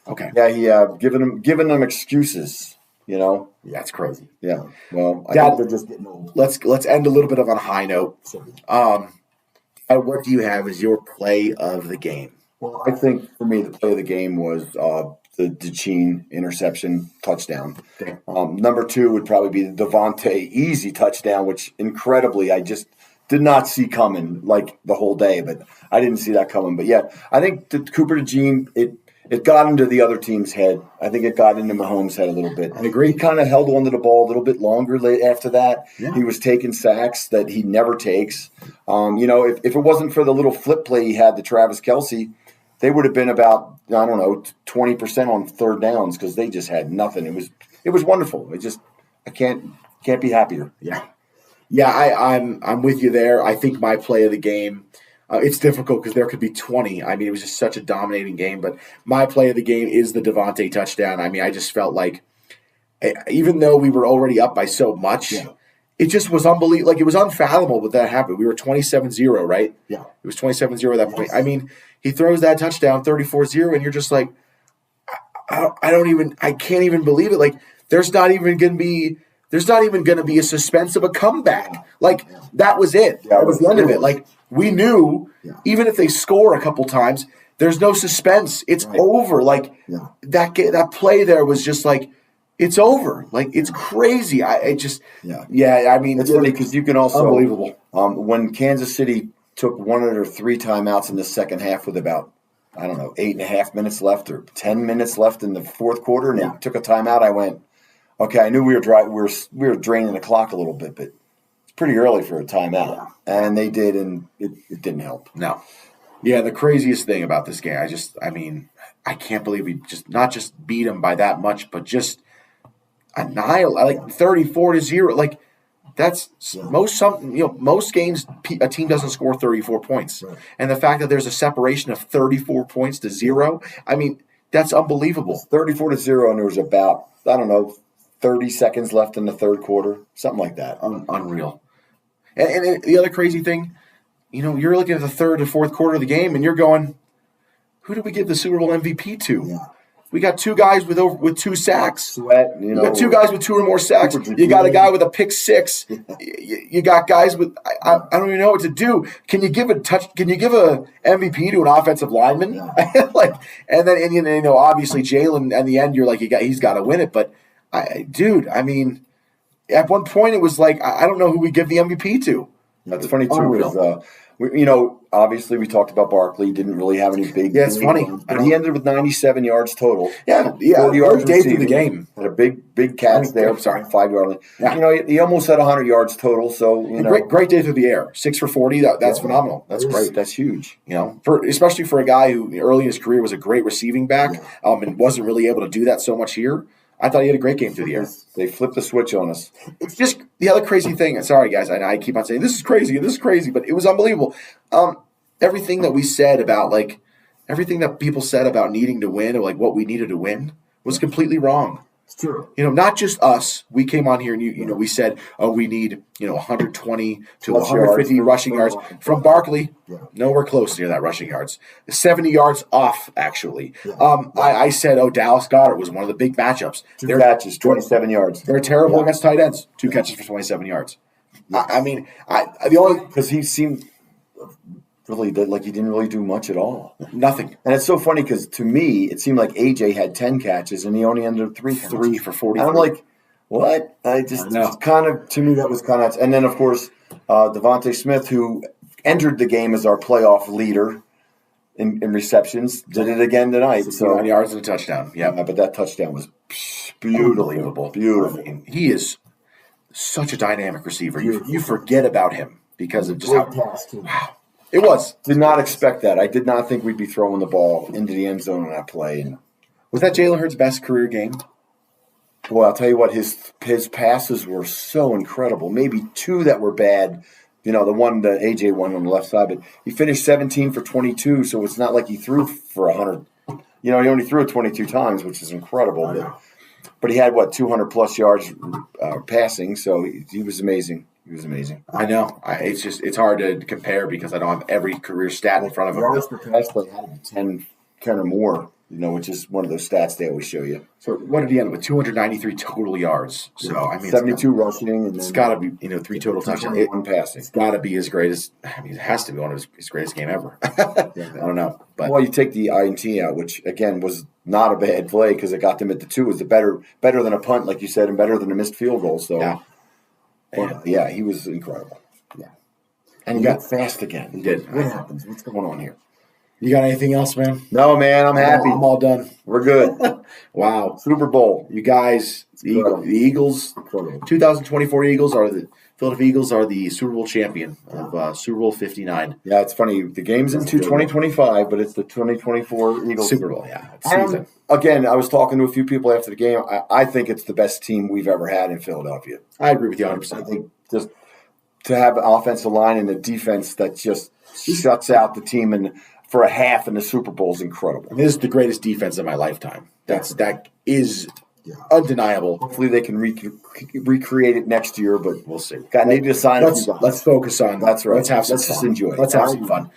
Okay. Yeah, he giving them excuses, Yeah, it's crazy. Yeah. Well, I think they're just getting old. Let's end a little bit on a high note. What do you have as your play of the game? Well, I think for me, the play of the game was the DeChene interception touchdown. Number 2 would probably be the Devontae easy touchdown, which incredibly I just did not see coming like the whole day, but I didn't see that coming. But yeah, I think the Cooper DeJean, it got into the other team's head. I think it got into Mahomes' head a little bit. I agree. He kind of held on to the ball a little bit longer after that. Yeah. He was taking sacks that he never takes. If it wasn't for the little flip play he had to Travis Kelce, they would have been about, 20% on third downs because they just had nothing. It was wonderful. I can't be happier. Yeah. Yeah, I'm with you there. I think my play of the game, it's difficult because there could be 20. I mean, it was just such a dominating game. But my play of the game is the Devontae touchdown. I mean, I just felt like, even though we were already up by so much, it just was unbelievable. Like, it was unfathomable that happened. We were 27-0, right? Yeah. It was 27-0 at that point. I mean, he throws that touchdown 34-0, and you're just like, I can't even believe it. Like, there's not even going to be a suspense of a comeback. Like, that was it. That was the end of it. Like, we knew, even if they score a couple times, there's no suspense. It's over. Like, that play there was just like, it's over. Like, it's crazy. I mean, it's funny because you can also, unbelievable. When Kansas City took 1 or 3 timeouts in the second half with about, 8.5 minutes left or 10 minutes left in the fourth quarter, and they took a timeout, I went, okay, I knew we were draining the clock a little bit, but it's pretty early for a timeout. And they did, and it didn't help. No. Yeah, the craziest thing about this game, I can't believe we not just beat them by that much, but just annihilate, like 34-0. Like, that's most games a team doesn't score 34 points. Right. And the fact that there's a separation of 34 points to 0, I mean, that's unbelievable. 34-0, and there was about, 30 seconds left in the third quarter, something like that. Unreal. And the other crazy thing, you're looking at the third and fourth quarter of the game, and you're going, who did we give the Super Bowl MVP to? Yeah. We got 2 guys with 2 sacks. Sweat, you got 2 guys with 2 or more sacks. You got a guy with a pick 6. You got guys with I don't even know what to do. Can you give a MVP to an offensive lineman? Yeah. and then obviously Jalen at the end you're like he's got to win it. But I mean, at one point it was like I don't know who we give the MVP to. That's funny too. Obviously we talked about Barkley. Didn't really have any big. Yeah, it's funny. But he ended with 97 yards total. Yeah. 40 yards day through the game. Had a big catch there. 5-yard line. Yeah. He almost had 100 yards total. So great day through the air. 6 for 40. That's phenomenal. That's great. That's huge. Especially for a guy who early in his career was a great receiving back, and wasn't really able to do that so much here. I thought he had a great game through the air. They flipped the switch on us. It's just the other crazy thing. Sorry, guys. I keep on saying this is crazy, but it was unbelievable. Everything that we said about everything that people said about needing to win or what we needed to win was completely wrong. It's true. Not just us. We came on here and we said, we need 120 to 150 rushing yards from Barkley. Yeah. Nowhere close near that rushing yards. 70 yards off, actually. Yeah. I said, Dallas Goedert was one of the big matchups. 2 catches, 27 yards. They're terrible against tight ends. 2 catches for 27 yards. Yeah. The only because he seemed really like he didn't really do much at all. Nothing. And it's so funny because to me, it seemed like AJ had 10 catches and he only ended up 3 for 40. And I'm like, what? To me, that was kind of, and then of course, Devontae Smith, who entered the game as our playoff leader in receptions, did it again tonight. 9 yards and a touchdown. Yeah. But that touchdown was beautiful. Beautiful. He is such a dynamic receiver. You forget about him because of just wow. It was. Did not expect that. I did not think we'd be throwing the ball into the end zone on that play. Was that Jalen Hurts' best career game? Well, I'll tell you what, his passes were so incredible. Maybe 2 that were bad. The AJ one on the left side, but he finished 17 for 22, so it's not like he threw for 100. He only threw it 22 times, which is incredible. But he had, 200-plus yards passing, so he was amazing. He was amazing. I know. It's hard to compare because I don't have every career stat in front of him. Yards per pass play had to be 10 or more. which is one of those stats they always show you. So what did he end with? 293 total yards. So I mean, 72 rushing, and it's got to be 3 total touchdowns. 1 passing. It's got to be his greatest. I mean, it has to be one of his greatest game ever. I don't know, but well, you take the INT out, which again was not a bad play because it got them at the 2. It was better than a punt, like you said, and better than a missed field goal. So yeah, he was incredible. Yeah, and he got fast again. He did. What happens? What's going on here? You got anything else, man? No, man. I'm happy. I'm all done. We're good. Wow. Super Bowl. You guys, the Eagles, 2024 Eagles are the Philadelphia Eagles are the Super Bowl champion of Super Bowl 59. Yeah, it's funny. The game's into 2025, but it's the 2024 Eagles Super Bowl. Yeah, season. Again, I was talking to a few people after the game. I think it's the best team we've ever had in Philadelphia. I agree with you 100%. I think just to have an offensive line and a defense that just shuts out the team and for a half in the Super Bowl is incredible. This is the greatest defense of my lifetime. That is undeniable. Hopefully they can recreate it next year, but we'll see. Need to sign. Let's focus on. That's right. Let's have some Let's fun. just enjoy it. Let's have some fun.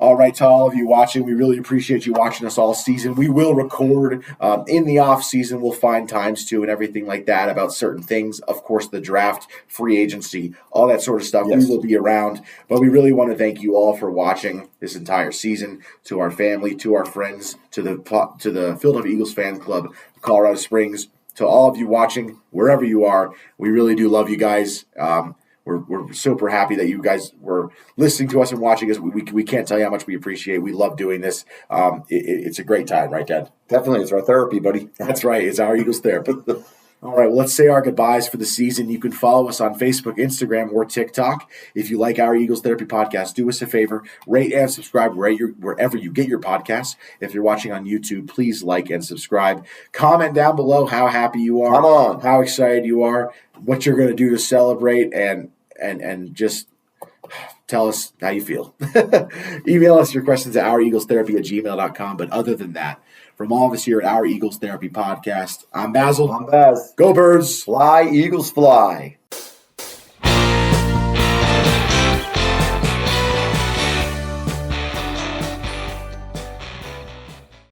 All right, to all of you watching, we really appreciate you watching us all season. We will record in the off season. We'll find times to and everything like that about certain things. Of course, the draft, free agency, all that sort of stuff. Yes. We will be around. But we really want to thank you all for watching this entire season. To our family, to our friends, to the Philadelphia Eagles fan club, Colorado Springs, to all of you watching wherever you are. We really do love you guys. We're super happy that you guys were listening to us and watching us. We can't tell you how much we appreciate it. We love doing this. It's a great time, right, Dad? Definitely. It's our therapy, buddy. That's right. It's our Eagles therapy. All right, well, let's say our goodbyes for the season. You can follow us on Facebook, Instagram, or TikTok. If you like our Eagles Therapy podcast, do us a favor, rate and subscribe wherever you get your podcasts. If you're watching on YouTube, please like and subscribe. Comment down below how happy you are, come on, how excited you are, what you're going to do to celebrate, and just tell us how you feel. Email us your questions at oureaglestherapy@gmail.com. But other than that, from all of us here at Our Eagles Therapy Podcast, I'm Basil. I'm Baz. Go Birds. Fly, Eagles, fly.